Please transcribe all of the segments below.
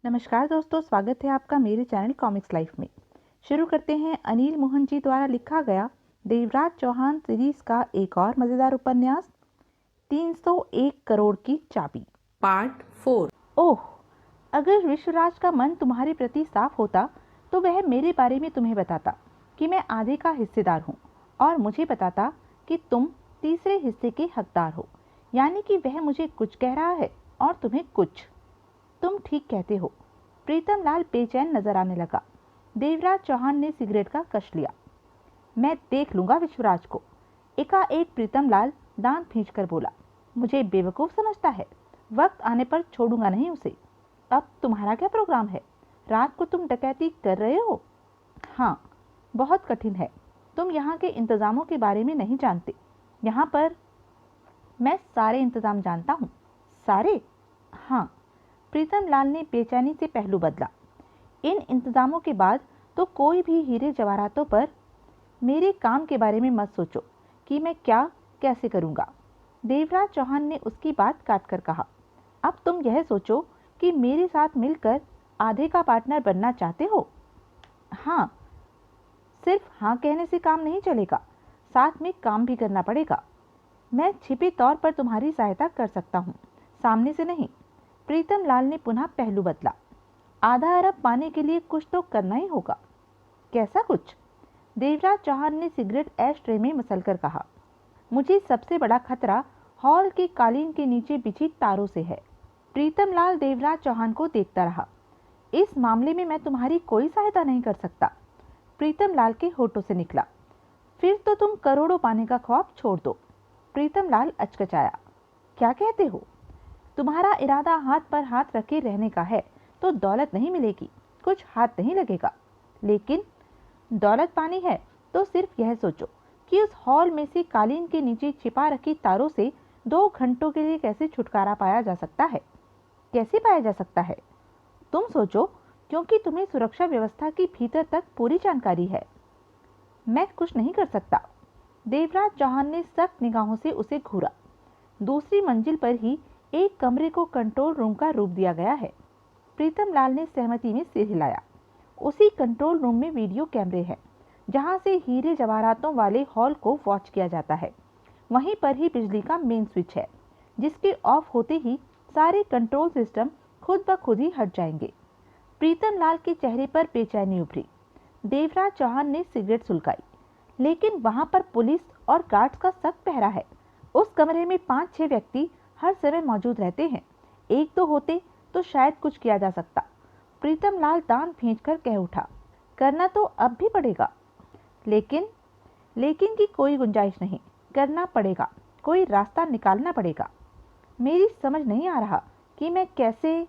नमस्कार दोस्तों, स्वागत है आपका मेरे चैनल कॉमिक्स लाइफ में। शुरू करते हैं अनिल मोहन जी द्वारा लिखा गया देवराज चौहान सीरीज का एक और मज़ेदार उपन्यास 301 करोड़ की चाबी पार्ट 4। ओह, अगर विश्वराज का मन तुम्हारे प्रति साफ होता तो वह मेरे बारे में तुम्हें बताता कि मैं आधे का हिस्सेदार हूँ और मुझे बताता कि तुम तीसरे हिस्से के हकदार हो, यानी कि वह मुझे कुछ कह रहा है और तुम्हें कुछ। तुम ठीक कहते हो। प्रीतम लाल बेचैन नजर आने लगा। देवराज चौहान ने सिगरेट का कश लिया। मैं देख लूंगा विश्वराज को, एकाएक प्रीतम लाल दांत खींचकर बोला। मुझे बेवकूफ समझता है, वक्त आने पर छोड़ूंगा नहीं उसे। अब तुम्हारा क्या प्रोग्राम है? रात को तुम डकैती कर रहे हो? हाँ, बहुत कठिन है। तुम यहाँ के इंतजामों के बारे में नहीं जानते। यहाँ पर मैं सारे इंतजाम जानता हूँ। सारे? हाँ। प्रीतम लाल ने बेचैनी से पहलू बदला। इन इंतजामों के बाद तो कोई भी हीरे जवाहरातों पर मेरे काम के बारे में मत सोचो कि मैं क्या कैसे करूँगा। देवराज चौहान ने उसकी बात काटकर कहा। अब तुम यह सोचो कि मेरे साथ मिलकर आधे का पार्टनर बनना चाहते हो? हाँ। सिर्फ हाँ कहने से काम नहीं चलेगा, साथ में काम भी करना पड़ेगा। मैं छिपे तौर पर तुम्हारी सहायता कर सकता हूँ, सामने से नहीं। प्रीतम लाल ने पुनः पहलू बदला। आधा अरब पाने के लिए कुछ तो करना ही होगा। कैसा कुछ? देवराज चौहान ने सिगरेट ऐश ट्रे में मसलकर कहा। मुझे सबसे बड़ा खतरा हॉल के कालीन के नीचे बिछी तारों से है। प्रीतम लाल देवराज चौहान को देखता रहा। इस मामले में मैं तुम्हारी कोई सहायता नहीं कर सकता। प्रीतम लाल के होठों से निकला। फिर तो तुम करोड़ों पाने का ख्वाब छोड़ दो। प्रीतम लाल अचकचाया। क्या कहते हो? तुम्हारा इरादा हाथ पर हाथ रखे रहने का है तो दौलत नहीं मिलेगी, कुछ हाथ नहीं लगेगा। लेकिन दौलत पानी है तो सिर्फ यह सोचो कि उस हॉल में से कालीन के नीचे छिपा रखी तारों से 2 घंटों के लिए कैसे छुटकारा पाया जा सकता है। कैसे पाया जा सकता है? तुम सोचो, क्योंकि तुम्हें सुरक्षा व्यवस्था की भीतर तक पूरी जानकारी है। मैं कुछ नहीं कर सकता। देवराज चौहान ने सख्त निगाहों से उसे घूरा। दूसरी मंजिल पर ही एक कमरे को कंट्रोल रूम का रूप दिया गया है। प्रीतम लाल ने सहमति में सिर हिलाया। उसी कंट्रोल रूम में वीडियो कैमरे हैं, जहां से हीरे जवाहरातों वाले हॉल को वॉच किया जाता है। वहीं पर ही बिजली का मेन स्विच है, जिसके ऑफ होते ही सारे कंट्रोल सिस्टम खुद ब खुद ही हट जाएंगे। प्रीतम लाल के चेहरे पर बेचैनी उभरी। देवराज चौहान ने सिगरेट सुलगाई। लेकिन वहां पर पुलिस और गार्ड्स का सख्त पहरा है। उस कमरे में 5-6 व्यक्ति हर समय मौजूद रहते हैं। एक दो होते तो शायद कुछ किया जा सकता। प्रीतम लाल दांत खींचकर कह उठा। करना तो अब भी पड़ेगा। लेकिन की कोई गुंजाइश नहीं। करना पड़ेगा, कोई रास्ता निकालना पड़ेगा। मेरी समझ नहीं आ रहा कि मैं कैसे।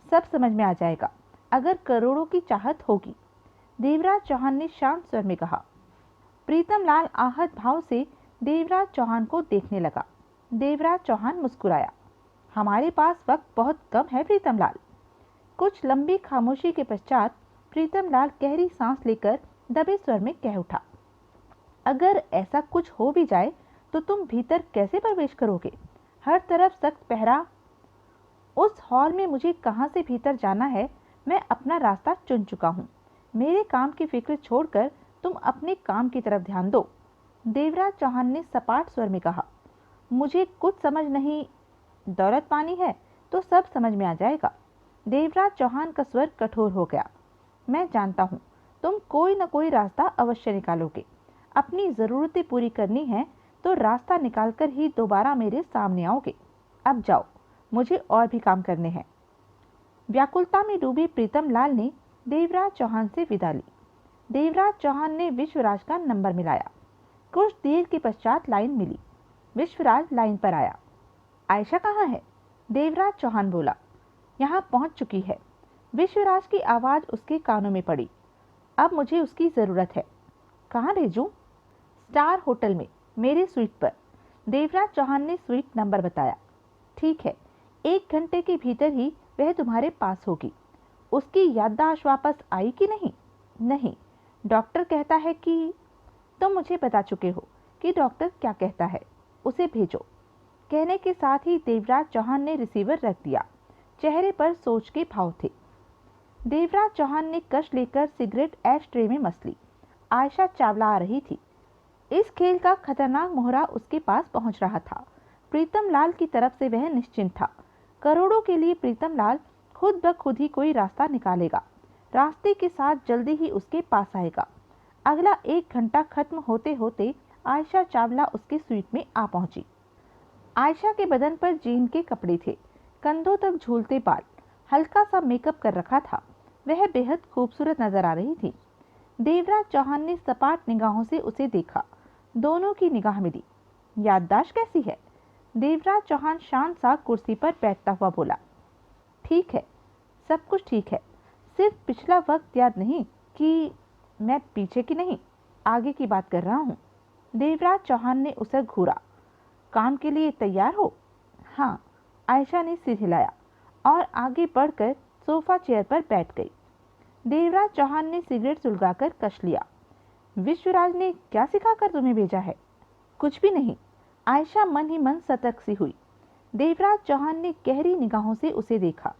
सब समझ में आ जाएगा अगर करोड़ों की चाहत होगी, देवराज चौहान ने शांत स्वर में कहा। प्रीतम लाल आहत भाव से देवराज चौहान को देखने लगा। देवराज चौहान मुस्कुराया। हमारे पास वक्त बहुत कम है प्रीतम लाल। कुछ लंबी खामोशी के पश्चात प्रीतम लाल गहरी सांस लेकर दबे स्वर में कह उठा। अगर ऐसा कुछ हो भी जाए तो तुम भीतर कैसे प्रवेश करोगे? हर तरफ सख्त पहरा। उस हॉल में मुझे कहां से भीतर जाना है, मैं अपना रास्ता चुन चुका हूं। मेरे काम की फिक्र छोड़कर तुम अपने काम की तरफ ध्यान दो। देवराज चौहान ने सपाट स्वर में कहा। मुझे कुछ समझ नहीं। दौलत पानी है तो सब समझ में आ जाएगा। देवराज चौहान का स्वर कठोर हो गया। मैं जानता हूँ, तुम कोई न कोई रास्ता अवश्य निकालोगे। अपनी ज़रूरतें पूरी करनी है तो रास्ता निकालकर ही दोबारा मेरे सामने आओगे। अब जाओ, मुझे और भी काम करने हैं। व्याकुलता में डूबे प्रीतम लाल ने देवराज चौहान से विदा ली। देवराज चौहान ने विश्वराज का नंबर मिलाया। कुछ देर के पश्चात लाइन मिली। विश्वराज लाइन पर आया। आयशा कहाँ है? देवराज चौहान बोला। यहाँ पहुँच चुकी है। विश्वराज की आवाज़ उसके कानों में पड़ी। अब मुझे उसकी ज़रूरत है। कहाँ भेजूं? स्टार होटल में, मेरे स्वीट पर। देवराज चौहान ने स्वीट नंबर बताया। ठीक है, 1 घंटे के भीतर ही वह तुम्हारे पास होगी। उसकी याददाश्त वापस आई कि नहीं? नहीं, डॉक्टर कहता है कि। तुम मुझे बता चुके हो कि डॉक्टर क्या कहता है। उसे भेजो। कहने के साथ ही देवराज चौहान ने रिसीवर रख दिया। चेहरे पर सोच के भाव थे। देवराज चौहान ने कश लेकर सिगरेट ऐश ट्रे में मस ली। आयशा चावला आ रही थी। इस खेल का खतरनाक मोहरा उसके पास पहुंच रहा था। प्रीतम लाल की तरफ से वह निश्चिंत था। करोड़ों के लिए प्रीतम लाल खुद ब खुद ही कोई रास्ता निकालेगा। रास्ते के साथ जल्दी ही उसके पास आएगा। अगला 1 घंटा खत्म होते होते आयशा चावला उसके स्वीट में आ पहुंची। आयशा के बदन पर जीन के कपड़े थे, कंधों तक झूलते बाल, हल्का सा मेकअप कर रखा था। वह बेहद खूबसूरत नजर आ रही थी। देवराज चौहान ने सपाट निगाहों से उसे देखा। दोनों की निगाह मिली। याददाश्त कैसी है? देवराज चौहान शांत सा कुर्सी पर बैठता हुआ बोला। ठीक है, सब कुछ ठीक है, सिर्फ पिछला वक्त याद नहीं कि मैं पीछे की नहीं, आगे की बात कर रहा हूँ। देवराज चौहान ने उसे घूरा। काम के लिए तैयार हो? हाँ, आयशा ने सिर हिलाया और आगे बढ़कर सोफा चेयर पर बैठ गई। देवराज चौहान ने सिगरेट सुलगाकर कश लिया। विश्वराज ने क्या सिखाकर तुम्हें भेजा है? कुछ भी नहीं। आयशा मन ही मन सतर्क सी हुई। देवराज चौहान ने गहरी निगाहों से उसे देखा।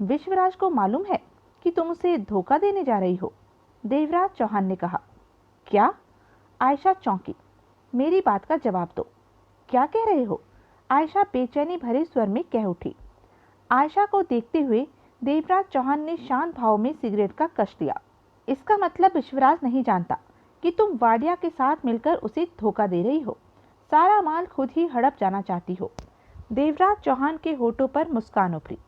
विश्वराज को मालूम है कि तुम उसे धोखा देने जा रही हो? देवराज चौहान ने कहा। क्या? आयशा चौंकी। मेरी बात का जवाब दो। क्या कह रहे हो? आयशा बेचैनी भरे स्वर में कह उठी। आयशा को देखते हुए देवराज चौहान ने शांत भाव में सिगरेट का कश लिया। इसका मतलब विश्वराज नहीं जानता कि तुम वाडिया के साथ मिलकर उसे धोखा दे रही हो, सारा माल खुद ही हड़प जाना चाहती हो। देवराज चौहान के होठों पर मुस्कान उभरी।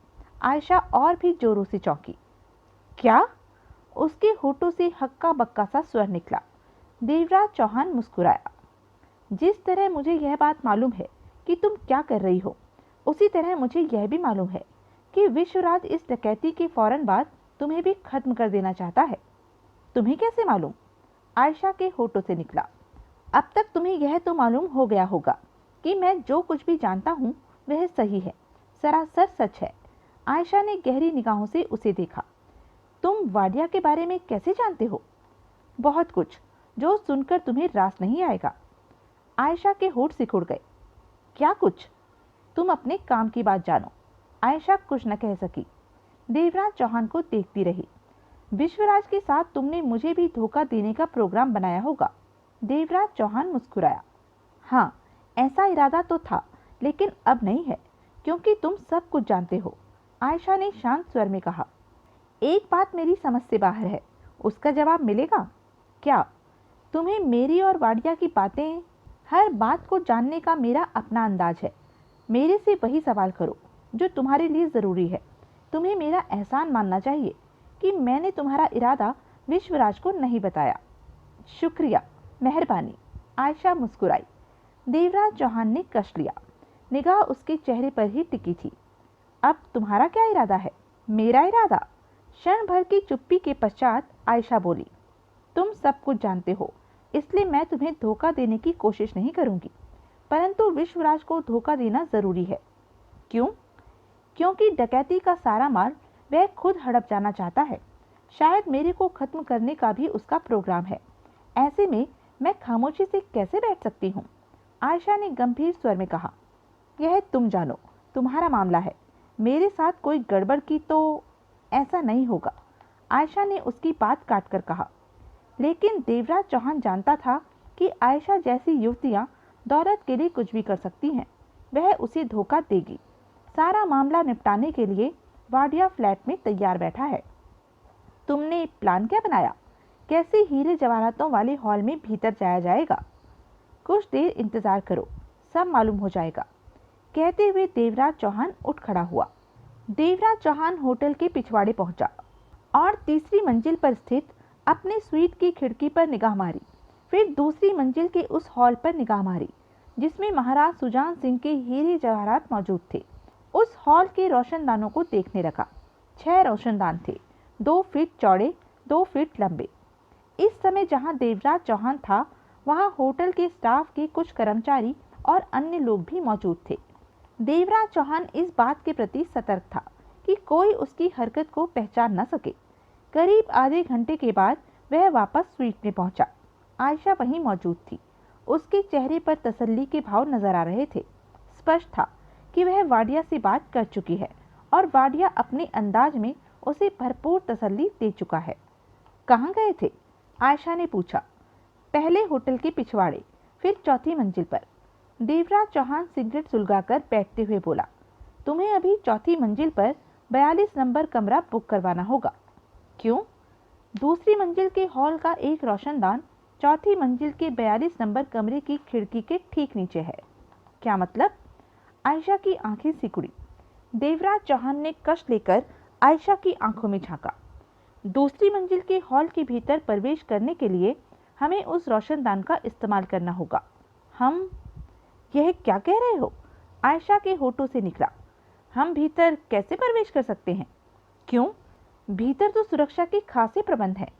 आयशा और भी जोरों से चौंकी। क्या? उसके होठों से हक्का बक्का सा स्वर निकला। देवराज चौहान मुस्कुराया। जिस तरह मुझे यह बात मालूम है कि तुम क्या कर रही हो, उसी तरह मुझे यह भी मालूम है कि विश्वराज इस डकैती के फौरन बाद तुम्हें भी खत्म कर देना चाहता है। तुम्हें कैसे मालूम? आयशा के होठों से निकला। अब तक तुम्हें यह तो मालूम हो गया होगा कि मैं जो कुछ भी जानता हूँ वह सही है, सरासर सच है। आयशा ने गहरी निगाहों से उसे देखा। तुम वाडिया के बारे में कैसे जानते हो? बहुत कुछ, जो सुनकर तुम्हें रास नहीं आएगा। आयशा के होठ सिकुड़ गए। क्या कुछ? तुम अपने काम की बात जानो। आयशा कुछ न कह सकी। देवराज चौहान को देखती रही। विश्वराज के साथ तुमने मुझे भी धोखा देने का प्रोग्राम बनाया होगा। देवराज चौहान मुस्कुराया। हाँ, ऐसा इरादा तो था, लेकिन अब नहीं है, क्योंकि तुम सब कुछ जानते हो। आयशा ने शांत स्वर में कहा। एक बात मेरी समझ से बाहर है, उसका जवाब मिलेगा? क्या? तुम्हें मेरी और वाडिया की बातें, हर बात को जानने का मेरा अपना अंदाज है। मेरे से वही सवाल करो जो तुम्हारे लिए ज़रूरी है। तुम्हें मेरा एहसान मानना चाहिए कि मैंने तुम्हारा इरादा विश्वराज को नहीं बताया। शुक्रिया, मेहरबानी। आयशा मुस्कुराई। देवराज चौहान ने कश लिया। निगाह उसके चेहरे पर ही टिकी थी। अब तुम्हारा क्या इरादा है? मेरा इरादा? क्षण भर की चुप्पी के पश्चात आयशा बोली। तुम सब कुछ जानते हो, इसलिए मैं तुम्हें धोखा देने की कोशिश नहीं करूंगी, परंतु विश्वराज को धोखा देना जरूरी है। क्यों? क्योंकि डकैती का सारा माल वह खुद हड़प जाना चाहता है। शायद मेरे को खत्म करने का भी उसका प्रोग्राम है। ऐसे में मैं खामोशी से कैसे बैठ सकती हूँ? आयशा ने गंभीर स्वर में कहा। यह तुम जानो, तुम्हारा मामला है। मेरे साथ कोई गड़बड़ की तो ऐसा नहीं होगा। आयशा ने उसकी बात काटकर कहा। लेकिन देवराज चौहान जानता था कि आयशा जैसी युवतियां दौलत के लिए कुछ भी कर सकती हैं। वह उसे धोखा देगी। सारा मामला निपटाने के लिए वाडिया फ्लैट में तैयार बैठा है। तुमने प्लान क्या बनाया? कैसे हीरे जवाहरातों वाले हॉल में भीतर जाया जाएगा? कुछ देर इंतजार करो, सब मालूम हो जाएगा। कहते हुए देवराज चौहान उठ खड़ा हुआ। देवराज चौहान होटल के पिछवाड़े पहुंचा और तीसरी मंजिल पर स्थित अपने स्वीट की खिड़की पर निगाह मारी। फिर दूसरी मंजिल के उस हॉल पर निगाह मारी जिसमें महाराज सुजान सिंह के हीरे जवाहरात मौजूद थे। उस हॉल के रोशनदानों को देखने लगा। 6 रोशनदान थे, 2 फीट चौड़े, 2 फीट लंबे। इस समय जहां देवराज चौहान था, वहां होटल के स्टाफ के कुछ कर्मचारी और अन्य लोग भी मौजूद थे। देवराज चौहान इस बात के प्रति सतर्क था कि कोई उसकी हरकत को पहचान न सके। करीब आधे घंटे के बाद वह वापस स्वीट में पहुंचा। आयशा वहीं मौजूद थी। उसके चेहरे पर तसल्ली के भाव नजर आ रहे थे। स्पष्ट था कि वह वाडिया से बात कर चुकी है और वाडिया अपने अंदाज में उसे भरपूर तसल्ली दे चुका है। कहाँ गए थे? आयशा ने पूछा। पहले होटल के पिछवाड़े, फिर चौथी मंजिल पर। देवराज चौहान सिगरेट सुलगाकर बैठते हुए बोला। तुम्हें अभी चौथी मंजिल पर 42 नंबर कमरा बुक करवाना होगा। क्यों? दूसरी मंजिल के हॉल का एक रोशनदान चौथी मंजिल के 42 नंबर कमरे की खिड़की के ठीक नीचे है। क्या मतलब? आयशा की आंखें सिकुड़ी। देवराज चौहान ने कष्ट लेकर आयशा की आंखों में झांका। दूसरी मंजिल के हॉल के भीतर प्रवेश करने के लिए हमें उस रोशनदान का इस्तेमाल करना होगा। हम? यह क्या कह रहे हो? आयशा के होठों से निकला। हम भीतर कैसे प्रवेश कर सकते हैं? क्यों? भीतर तो सुरक्षा के खासे प्रबंध हैं।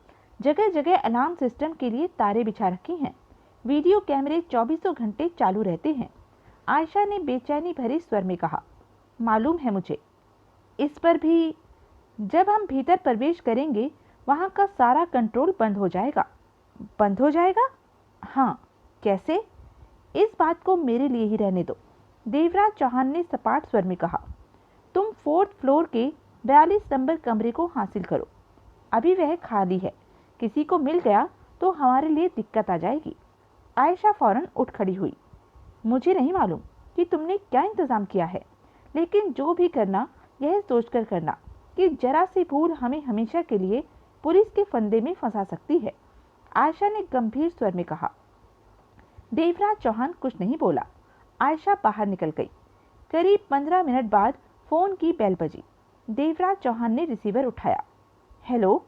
जगह जगह अलार्म सिस्टम के लिए तारे बिछा रखी हैं। वीडियो कैमरे 24 घंटे चालू रहते हैं। आयशा ने बेचैनी भरे स्वर में कहा। मालूम है मुझे। इस पर भी जब हम भीतर प्रवेश करेंगे वहां का सारा कंट्रोल बंद हो जाएगा। बंद हो जाएगा? हाँ। कैसे? इस बात को मेरे लिए ही रहने दो, देवराज चौहान ने सपाट स्वर में कहा। तुम 4th फ्लोर के 42 नंबर कमरे को हासिल करो। अभी वह खाली है। किसी को मिल गया तो हमारे लिए दिक्कत आ जाएगी। आयशा फौरन उठ खड़ी हुई। मुझे नहीं मालूम कि तुमने क्या इंतजाम किया है, लेकिन जो भी करना यह सोचकर करना कि जरा सी भूल हमें हमेशा के लिए पुलिस के फंदे में फंसा सकती है, आयशा ने गंभीर स्वर में कहा। देवराज चौहान कुछ नहीं बोला। आयशा बाहर निकल गई। करीब 15 मिनट बाद फोन की बेल बजी। देवराज चौहान ने रिसीवर उठाया। हेलो,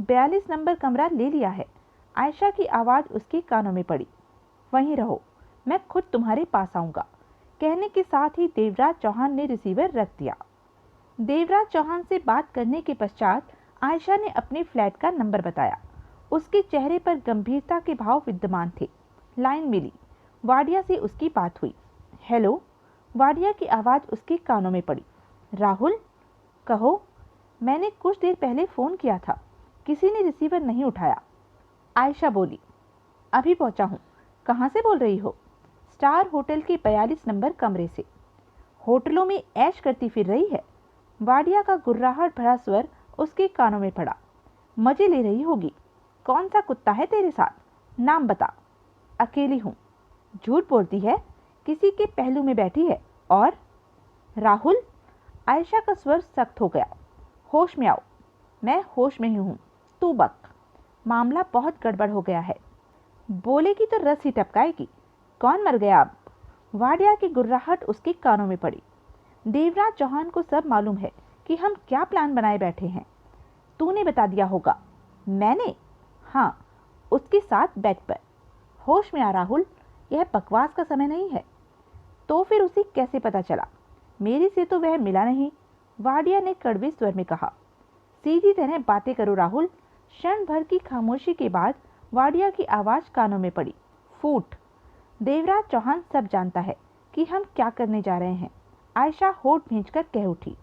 42 नंबर कमरा ले लिया है। आयशा की आवाज़ उसके कानों में पड़ी। वहीं रहो, मैं खुद तुम्हारे पास आऊँगा। कहने के साथ ही देवराज चौहान ने रिसीवर रख दिया। देवराज चौहान से बात करने के पश्चात आयशा ने अपने फ्लैट का नंबर बताया। उसके चेहरे पर गंभीरता के भाव विद्यमान थे। लाइन मिली। वाडिया से उसकी बात हुई। हेलो, वाडिया की आवाज़ उसके कानों में पड़ी। राहुल? कहो। मैंने कुछ देर पहले फ़ोन किया था, किसी ने रिसीवर नहीं उठाया। आयशा बोली। अभी पहुंचा हूँ। कहाँ से बोल रही हो? स्टार होटल के 42 नंबर कमरे से। होटलों में ऐश करती फिर रही है। वाडिया का गुर्राहट भरा स्वर उसके कानों में पड़ा। मजे ले रही होगी। कौन सा कुत्ता है तेरे साथ? नाम बता। अकेली हूँ। झूठ बोलती है। किसी के पहलू में बैठी है। और? राहुल? आयशा का स्वर सख्त हो गया। होश में आओ। मैं होश में ही हूँ। तू बक। मामला बहुत गड़बड़ हो गया है। बोलेगी तो रस ही टपकाएगी। कौन मर गया अब? वाडिया की गुर्राहट उसके कानों में पड़ी। देवराज चौहान को सब मालूम है कि हम क्या प्लान बनाए बैठे हैं। तूने बता दिया होगा। मैंने? हाँ, उसके साथ बेड पर। होश में आ राहुल, यह बकवास का समय नहीं है। तो फिर उसे कैसे पता चला? मेरी से तो वह मिला नहीं, वाडिया ने कड़वे स्वर में कहा। सीधी तरह बातें करो राहुल। क्षण भर की खामोशी के बाद वाडिया की आवाज़ कानों में पड़ी। फूट। देवराज चौहान सब जानता है कि हम क्या करने जा रहे हैं। आयशा होठ भींचकर कह उठी।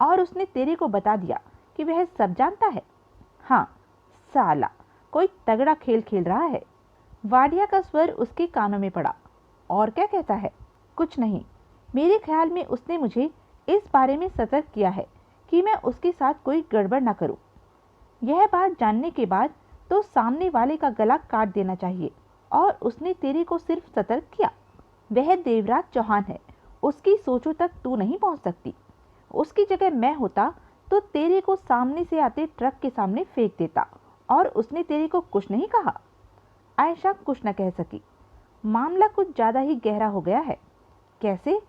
और उसने तेरे को बता दिया कि वह सब जानता है? हाँ, साला कोई तगड़ा खेल खेल रहा है। वाडिया का स्वर उसके कानों में पड़ा। और क्या कहता है? कुछ नहीं। मेरे ख्याल में उसने मुझे इस बारे में सतर्क किया है कि मैं उसके साथ कोई गड़बड़ न करूं। यह बात जानने के बाद तो सामने वाले का गला काट देना चाहिए। और उसने तेरे को सिर्फ सतर्क किया। वह देवराज चौहान है। उसकी सोचों तक तू नहीं पहुंच सकती। उसकी जगह मैं होता तो तेरे को सामने से आते ट्रक के सामने फेंक देता। और उसने तेरे को कुछ नहीं कहा। आयशा कुछ न कह सकी। मामला कुछ ज़्यादा ही गहरा हो गया है। कैसे?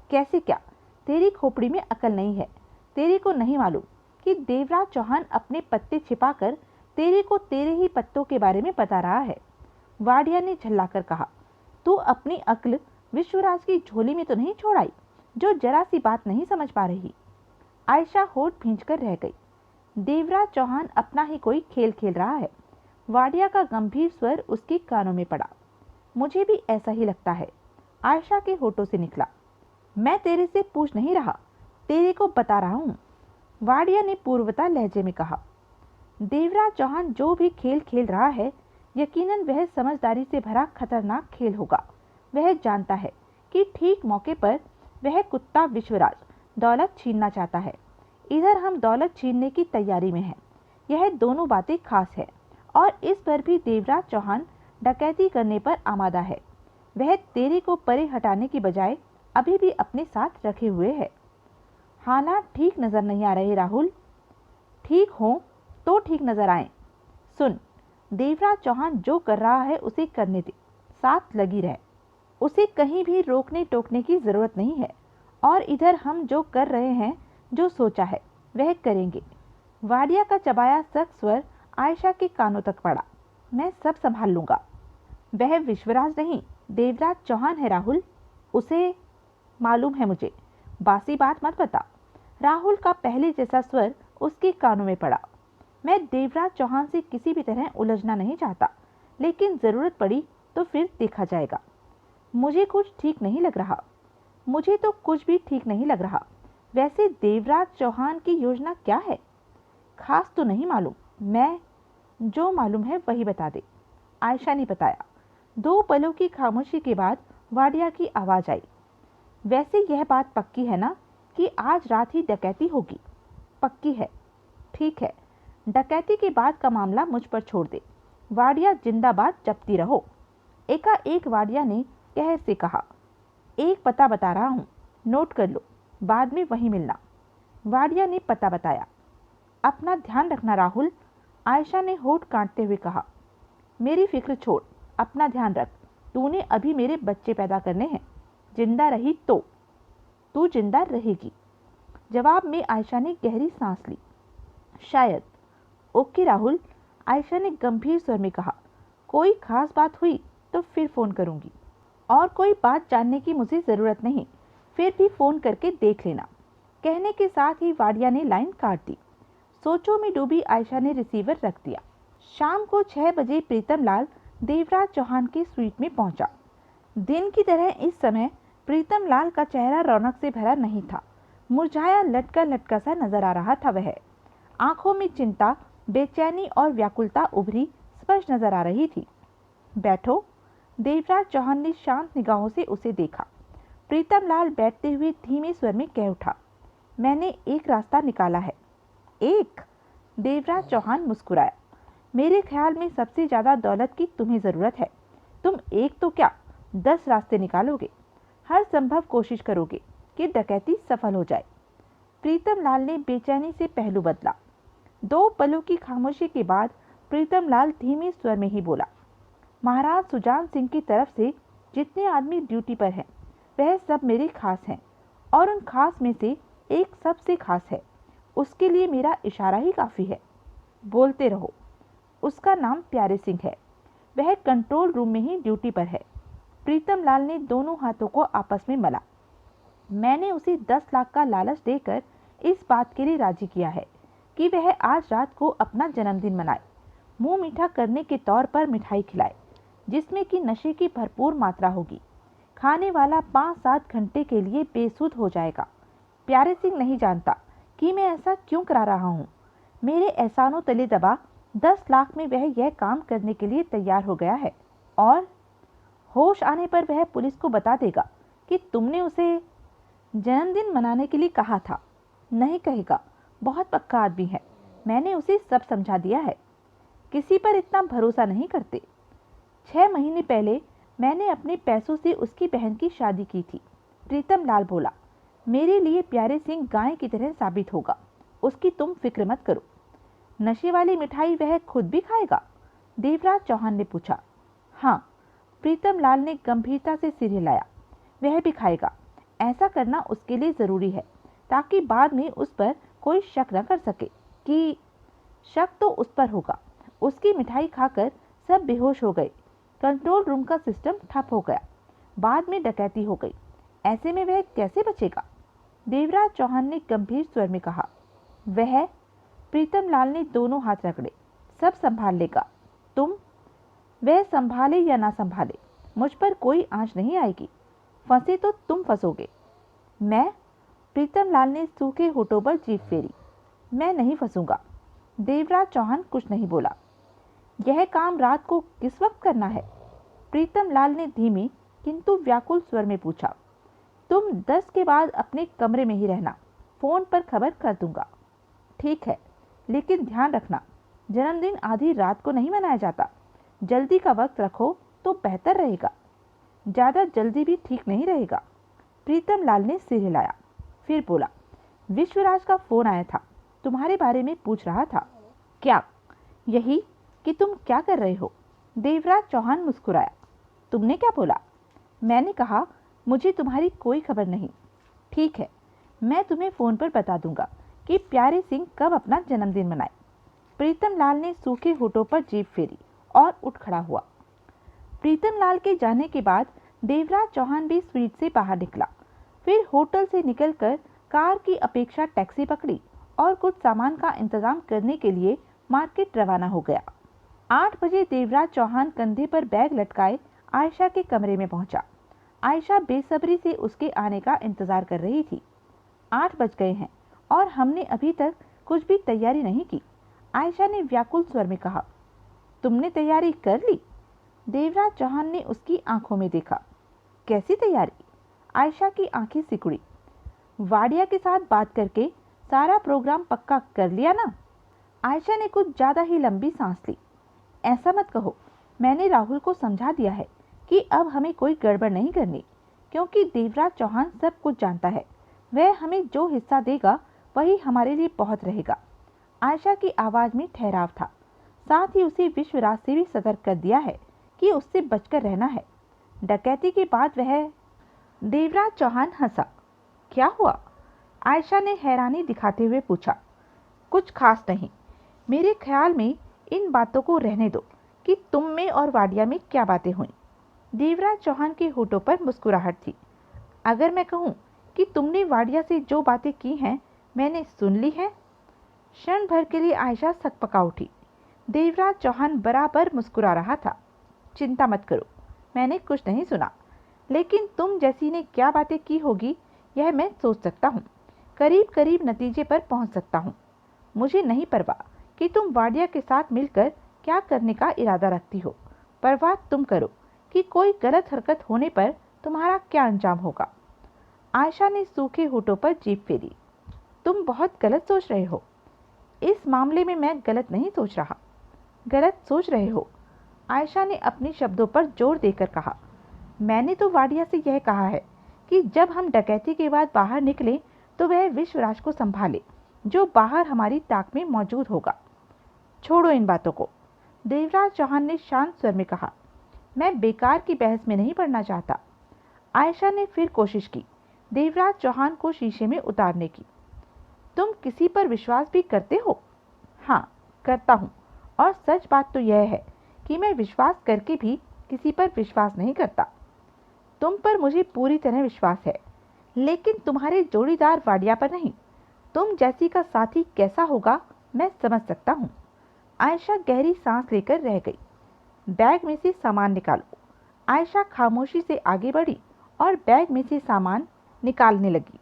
कैसे क्या? तेरी खोपड़ी में अकल नहीं है। तेरे को नहीं मालूम कि देवराज चौहान अपने पत्ते छिपाकर तेरे को तेरे ही पत्तों के बारे में बता रहा है। वाडिया ने झल्लाकर कहा। तू अपनी अक्ल विश्वराज की झोली में तो नहीं छोड़ाई, जो जरा सी बात नहीं समझ पा रही। आयशा होठ भींचकर रह गई। देवराज चौहान अपना ही कोई खेल खेल रहा है। वाडिया का गंभीर स्वर उसके कानों में पड़ा। मुझे भी ऐसा ही लगता है। आयशा के होठों से निकला। मैं तेरे से पूछ नहीं रहा, तेरे को बता रहा हूँ, वाडिया ने पूर्वता लहजे में कहा। देवराज चौहान जो भी खेल खेल रहा है, यकीनन वह समझदारी से भरा खतरनाक खेल होगा। वह जानता है कि ठीक मौके पर वह कुत्ता विश्वराज दौलत छीनना चाहता है। इधर हम दौलत छीनने की तैयारी में हैं। यह दोनों बातें खास है और इस पर भी देवराज चौहान डकैती करने पर आमादा है। वह तेरी को परे हटाने की बजाय अभी भी अपने साथ रखे हुए है। हालात ठीक नजर नहीं आ रहे राहुल। ठीक हो तो ठीक नजर आए। सुन, देवराज चौहान जो कर रहा है उसे करने दे, साथ लगी रहे। उसे कहीं भी रोकने टोकने की जरूरत नहीं है। और इधर हम जो कर रहे हैं, जो सोचा है वह करेंगे। वाडिया का चबाया सख्त स्वर आयशा के कानों तक पड़ा। मैं सब संभाल लूंगा। वह विश्वराज नहीं, देवराज चौहान है राहुल। उसे मालूम है मुझे, बासी बात मत बता। राहुल का पहले जैसा स्वर उसके कानों में पड़ा। मैं देवराज चौहान से किसी भी तरह उलझना नहीं चाहता, लेकिन जरूरत पड़ी तो फिर देखा जाएगा। मुझे कुछ ठीक नहीं लग रहा। मुझे तो कुछ भी ठीक नहीं लग रहा। वैसे देवराज चौहान की योजना क्या है? खास तो नहीं मालूम। मैं जो मालूम है वही बता दे। आयशा ने बताया। 2 पलों की खामोशी के बाद वाडिया की आवाज आई। वैसे यह बात पक्की है ना कि आज रात ही डकैती होगी? पक्की है। ठीक है, डकैती के बाद का मामला मुझ पर छोड़ दे। वाडिया जिंदाबाद जपती रहो। एकाएक वाडिया ने कहर से कहा। एक पता बता रहा हूँ, नोट कर लो, बाद में वहीं मिलना। वाडिया ने पता बताया। अपना ध्यान रखना राहुल, आयशा ने होठ काटते हुए कहा। मेरी फिक्र छोड़, अपना ध्यान रख। तूने अभी मेरे बच्चे पैदा करने हैं। जिंदा रही तो तू जिंदा रहेगी। जवाब में आयशा ने गहरी सांस ली। शायद। ओके राहुल, आयशा ने गंभीर स्वर में कहा। कोई खास बात हुई तो फिर फोन करूंगी। और कोई बात जानने की मुझे जरूरत नहीं, फिर भी फोन करके देख लेना। कहने के साथ ही वाडिया ने लाइन काट दी। सोचों में डूबी आयशा ने रिसीवर रख दिया। शाम को 6 बजे प्रीतमलाल देवराज चौहान की स्वीट में पहुंचा। दिन की तरह इस समय प्रीतमलाल का चेहरा रौनक से भरा नहीं था। मुरझाया लटका लटका सा नजर आ रहा था वह। आंखों में चिंता, बेचैनी और व्याकुलता उभरी स्पष्ट नजर आ रही थी। बैठो। देवराज चौहान ने शांत निगाहों से उसे देखा। प्रीतमलाल बैठते हुए धीमे स्वर में कह उठा। मैंने एक रास्ता निकाला है। एक? देवराज चौहान मुस्कुराया। मेरे ख्याल में सबसे ज्यादा दौलत की तुम्हें जरूरत है। तुम एक तो क्या 10 रास्ते निकालोगे। हर संभव कोशिश करोगे कि डकैती सफल हो जाए। प्रीतमलाल ने बेचैनी से पहलू बदला। 2 पलों की खामोशी के बाद प्रीतमलाल धीमे स्वर में ही बोला। महाराज सुजान सिंह की तरफ से जितने आदमी ड्यूटी पर हैं, वह सब मेरे खास हैं और उन खास में से एक सबसे खास है। उसके लिए मेरा इशारा ही काफी है। बोलते रहो। उसका नाम प्यारे सिंह है। वह कंट्रोल रूम में ही ड्यूटी पर है। प्रीतमलाल ने दोनों हाथों को आपस में मला। मैंने उसे 10 लाख का लालच देकर इस बात के लिए राजी किया है कि वह आज रात को अपना जन्मदिन मनाए, मुंह मीठा करने के तौर पर मिठाई खिलाए, जिसमें कि नशे की भरपूर मात्रा होगी। खाने वाला 5-7 घंटे के लिए बेसुध हो जाएगा। प्यारे सिंह नहीं जानता कि मैं ऐसा क्यों करा रहा हूँ। मेरे एहसानों तले दबा 10 लाख में वह यह काम करने के लिए तैयार हो गया है और होश आने पर वह पुलिस को बता देगा कि तुमने उसे जन्मदिन मनाने के लिए कहा था। नहीं कहेगा, बहुत पक्का आदमी है। मैंने उसे सब समझा दिया है। किसी पर इतना भरोसा नहीं करते। 6 महीने पहले मैंने अपने पैसों से उसकी बहन की शादी की थी। प्रीतमलाल बोला। मेरे लिए प्यारे सिंह गाय की तरह साबित होगा। उसकी तुम फिक्र मत करो। नशे वाली मिठाई वह खुद भी खाएगा? देवराज चौहान ने पूछा। हाँ, प्रीतमलाल ने गंभीरता से सिर हिलाया। वह भी खाएगा। ऐसा करना उसके लिए जरूरी है ताकि बाद में उस पर कोई शक न कर सके। कि शक तो उस पर होगा। उसकी मिठाई खाकर सब बेहोश हो गए। कंट्रोल रूम का सिस्टम ठप हो गया। बाद में डकैती हो गई। ऐसे में वह कैसे बचेगा? देवराज चौहान ने गंभीर स्वर में कहा। वह? प्रीतमलाल ने दोनों हाथ रगड़े। सब संभाल लेगा। तुम? वह संभाले या ना संभाले, मुझ पर कोई आंच नहीं आएगी। फंसे तो तुम फंसोगे। मैं? प्रीतमलाल ने सूखे होठों पर जीभ फेरी। मैं नहीं फंसूंगा। देवराज चौहान कुछ नहीं बोला। यह काम रात को किस वक्त करना है? प्रीतमलाल ने धीमी किंतु व्याकुल स्वर में पूछा। तुम 10 के बाद अपने कमरे में ही रहना। फोन पर खबर कर दूंगा। ठीक है, लेकिन ध्यान रखना, जन्मदिन आधी रात को नहीं मनाया जाता। जल्दी का वक्त रखो तो बेहतर रहेगा। ज़्यादा जल्दी भी ठीक नहीं रहेगा। प्रीतम लाल ने सिर हिलाया, फिर बोला, विश्वराज का फोन आया था, तुम्हारे बारे में पूछ रहा था। क्या? यही कि तुम क्या कर रहे हो? देवराज चौहान मुस्कुराया। तुमने क्या बोला? मैंने कहा, मुझे तुम्हारी कोई खबर नहीं। ठीक है, मैं तुम्हें फ़ोन पर बता दूंगा कि प्यारे सिंह कब अपना जन्मदिन मनाए। प्रीतम लाल ने सूखे होठों पर जीभ फेरी और उठ खड़ा हुआ। प्रीतम लाल के जाने के बाद देवराज चौहान भी स्वीट से बाहर निकला। फिर होटल से निकलकर कार की अपेक्षा टैक्सी पकड़ी और कुछ सामान का इंतजाम करने के लिए मार्केट रवाना हो गया। 8 बजे देवराज चौहान कंधे पर बैग लटकाए आयशा के कमरे में पहुंचा। आयशा बेसब्री से उसके आने का इंतजार कर रही थी। 8 बज गए हैं और हमने अभी तक कुछ भी तैयारी नहीं की। आयशा ने व्याकुल स्वर में कहा। तुमने तैयारी कर ली? देवराज चौहान ने उसकी आंखों में देखा। कैसी तैयारी? आयशा की आंखें सिकुड़ी। वाडिया के साथ बात करके सारा प्रोग्राम पक्का कर लिया ना? आयशा ने कुछ ज्यादा ही लंबी सांस ली। ऐसा मत कहो, मैंने राहुल को समझा दिया है कि अब हमें कोई गड़बड़ नहीं करनी, क्योंकि देवराज चौहान सब कुछ जानता है। वह हमें जो हिस्सा देगा वही हमारे लिए बहुत रहेगा। आयशा की आवाज में ठहराव था। साथ ही उसे विश्वराज से भी सतर्क कर दिया है कि उससे बचकर रहना है। डकैती के बाद वह। देवराज चौहान हंसा। क्या हुआ? आयशा ने हैरानी दिखाते हुए पूछा। कुछ खास नहीं। मेरे ख्याल में इन बातों को रहने दो कि तुम में और वाडिया में क्या बातें हुई। देवराज चौहान के होठों पर मुस्कुराहट थी। अगर मैं कहूं कि तुमने वाडिया से जो बातें की हैं मैंने सुन ली है। क्षण भर के लिए आयशा सकपका उठी। देवराज चौहान बराबर मुस्कुरा रहा था। चिंता मत करो, मैंने कुछ नहीं सुना, लेकिन तुम जैसी ने क्या बातें की होगी यह मैं सोच सकता हूँ। करीब करीब नतीजे पर पहुँच सकता हूँ। मुझे नहीं परवाह कि तुम वाडिया के साथ मिलकर क्या करने का इरादा रखती हो। परवाह तुम करो कि कोई गलत हरकत होने पर तुम्हारा क्या अंजाम होगा। आयशा ने सूखे होठों पर जीभ फेरी। तुम बहुत गलत सोच रहे हो। इस मामले में मैं गलत नहीं सोच रहा। गलत सोच रहे हो, आयशा ने अपने शब्दों पर जोर देकर कहा। मैंने तो वाडिया से यह कहा है कि जब हम डकैती के बाद बाहर निकले तो वह विश्वराज को संभाले, जो बाहर हमारी ताक में मौजूद होगा। छोड़ो इन बातों को, देवराज चौहान ने शांत स्वर में कहा। मैं बेकार की बहस में नहीं पड़ना चाहता। आयशा ने फिर कोशिश की देवराज चौहान को शीशे में उतारने की। तुम किसी पर विश्वास भी करते हो? हाँ, करता हूँ, और सच बात तो यह है कि मैं विश्वास करके भी किसी पर विश्वास नहीं करता। तुम पर मुझे पूरी तरह विश्वास है, लेकिन तुम्हारे जोड़ीदार वाडिया पर नहीं। तुम जैसी का साथी कैसा होगा मैं समझ सकता हूँ। आयशा गहरी सांस लेकर रह गई। बैग में से सामान निकालो। आयशा खामोशी से आगे बढ़ी और बैग में से सामान निकालने लगी।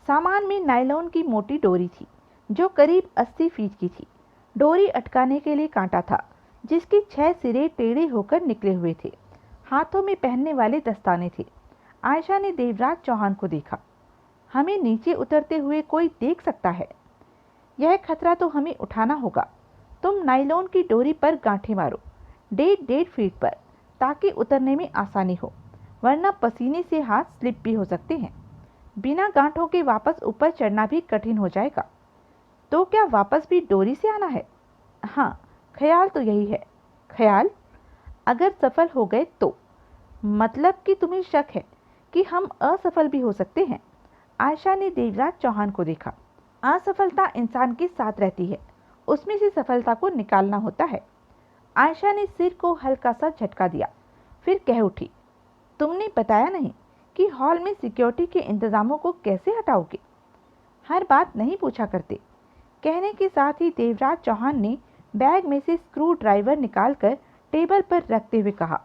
सामान में नायलॉन की मोटी डोरी थी जो करीब 80 फीट की थी। डोरी अटकाने के लिए कांटा था जिसके 6 सिरे टेढ़े होकर निकले हुए थे। हाथों में पहनने वाले दस्ताने थे। आयशा ने देवराज चौहान को देखा। हमें नीचे उतरते हुए कोई देख सकता है। यह खतरा तो हमें उठाना होगा। तुम नायलॉन की डोरी पर गांठें मारो 1.5 फीट पर, ताकि उतरने में आसानी हो, वरना पसीने से हाथ स्लिप भी हो सकते हैं। बिना गांठों के वापस ऊपर चढ़ना भी कठिन हो जाएगा। तो क्या वापस भी डोरी से आना है? हाँ, ख्याल तो यही है। ख्याल? अगर सफल हो गए तो? मतलब कि तुम्हें शक है कि हम असफल भी हो सकते हैं। आयशा ने देवराज चौहान को देखा। असफलता इंसान के साथ रहती है, उसमें से सफलता को निकालना होता है। आयशा ने सिर को हल्का सा झटका दिया, फिर कह उठी। तुमने बताया नहीं कि हॉल में सिक्योरिटी के इंतजामों को कैसे हटाओगे? हर बात नहीं पूछा करते। कहने के साथ ही देवराज चौहान ने बैग में से स्क्रू ड्राइवर निकालकर टेबल पर रखते हुए कहा।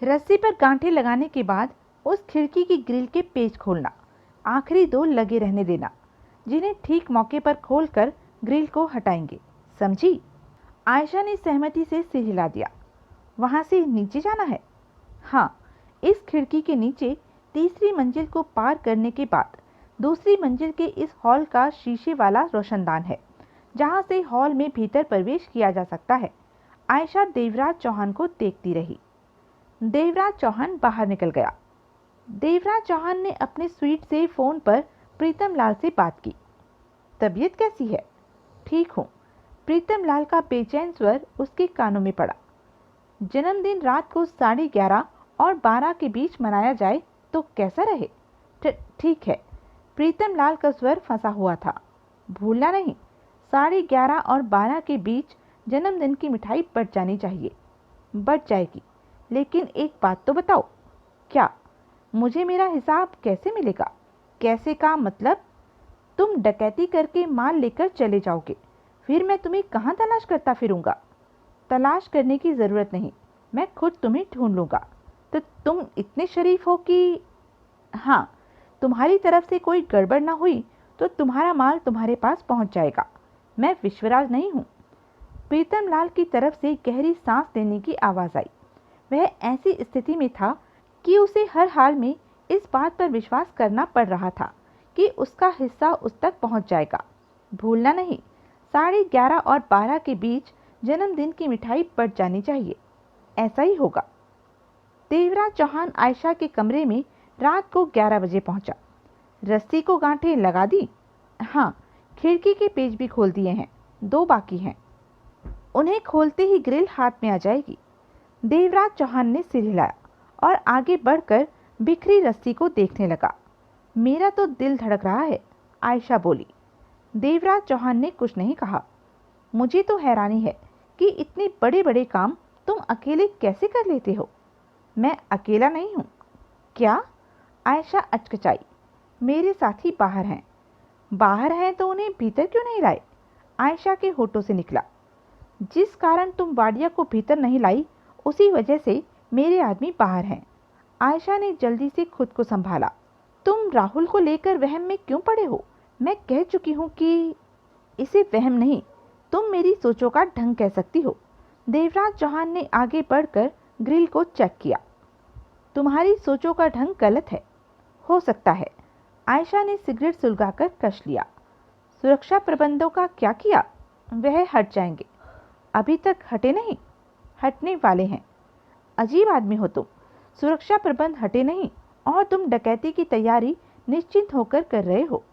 रस्सी पर गांठें लगाने के बाद उस खिड़की की ग्रिल के पेच खोलना। आखिरी 2 लगे रहने देना, जिन्हें ठीक मौके पर खोलकर ग्रिल को हटाएंगे। समझी? आयशा ने सहमति से सिर हिला दिया। वहां से नीचे जाना है? हाँ, इस खिड़की के नीचे 3री मंजिल को पार करने के बाद 2री मंजिल के इस हॉल का शीशे वाला रोशनदान है। जहां से हॉल में भीतर प्रवेश किया जा सकता है। आयशा देवराज चौहान को देखती रही। देवराज चौहान बाहर निकल गया। देवराज चौहान ने अपने स्वीट से फोन पर प्रीतम लाल से बात की। तबीयत कैसी है? ठीक हूँ। प्रीतम लाल का बेचैन स्वर उसके कानों में पड़ा। जन्मदिन रात को 11:30 और 12 के बीच मनाया जाए तो कैसा रहे? ठीक है। प्रीतम लाल का स्वर फंसा हुआ था। भूलना नहीं, 11:30 और 12 के बीच जन्मदिन की मिठाई बच जानी चाहिए। बच जाएगी, लेकिन एक बात तो बताओ। क्या? मुझे मेरा हिसाब कैसे मिलेगा? कैसे का मतलब? तुम डकैती करके माल लेकर चले जाओगे, फिर मैं तुम्हें कहाँ तलाश करता फिरूंगा? तलाश करने की जरूरत नहीं, मैं खुद तुम्हें ढूंढ लूंगा। तो तुम इतने शरीफ हो कि हाँ, तुम्हारी तरफ से कोई गड़बड़ ना हुई तो तुम्हारा माल तुम्हारे पास पहुंच जाएगा। मैं विश्वराज नहीं हूँ। प्रीतम लाल की तरफ से गहरी सांस लेने की आवाज आई। वह ऐसी स्थिति में था कि उसे हर हाल में इस बात पर विश्वास करना पड़ रहा था कि उसका हिस्सा उस तक पहुंच जाएगा। भूलना नहीं, 11:30 और 12 के बीच जन्मदिन की मिठाई बच जानी चाहिए। ऐसा ही होगा। देवराज चौहान आयशा के कमरे में रात को 11 बजे पहुंचा। रस्सी को गांठें लगा दी? हाँ, खिड़की के पेच भी खोल दिए हैं, 2 बाकी हैं। उन्हें खोलते ही ग्रिल हाथ में आ जाएगी। देवराज चौहान ने सिर हिलाया और आगे बढ़कर बिखरी रस्सी को देखने लगा। मेरा तो दिल धड़क रहा है, आयशा बोली। देवराज चौहान ने कुछ नहीं कहा। मुझे तो हैरानी है कि इतने बड़े बड़े काम तुम अकेले कैसे कर लेते हो। मैं अकेला नहीं हूँ। क्या? आयशा अचकचाई। मेरे साथी बाहर हैं। बाहर हैं तो उन्हें भीतर क्यों नहीं लाए? आयशा के होठों से निकला। जिस कारण तुम वाडिया को भीतर नहीं लाई, उसी वजह से मेरे आदमी बाहर हैं। आयशा ने जल्दी से खुद को संभाला। तुम राहुल को लेकर वहम में क्यों पड़े हो? मैं कह चुकी हूँ कि इसे वहम नहीं, तुम मेरी सोचों का ढंग कह सकती हो। देवराज चौहान ने आगे बढ़कर ग्रिल को चेक किया। तुम्हारी सोचों का ढंग गलत है। हो सकता है। आयशा ने सिगरेट सुलगाकर कश लिया। सुरक्षा प्रबंधों का क्या किया? वह हट जाएंगे। अभी तक हटे नहीं? हटने वाले हैं। अजीब आदमी हो तुम। सुरक्षा प्रबंध हटे नहीं और तुम डकैती की तैयारी निश्चिंत होकर कर रहे हो।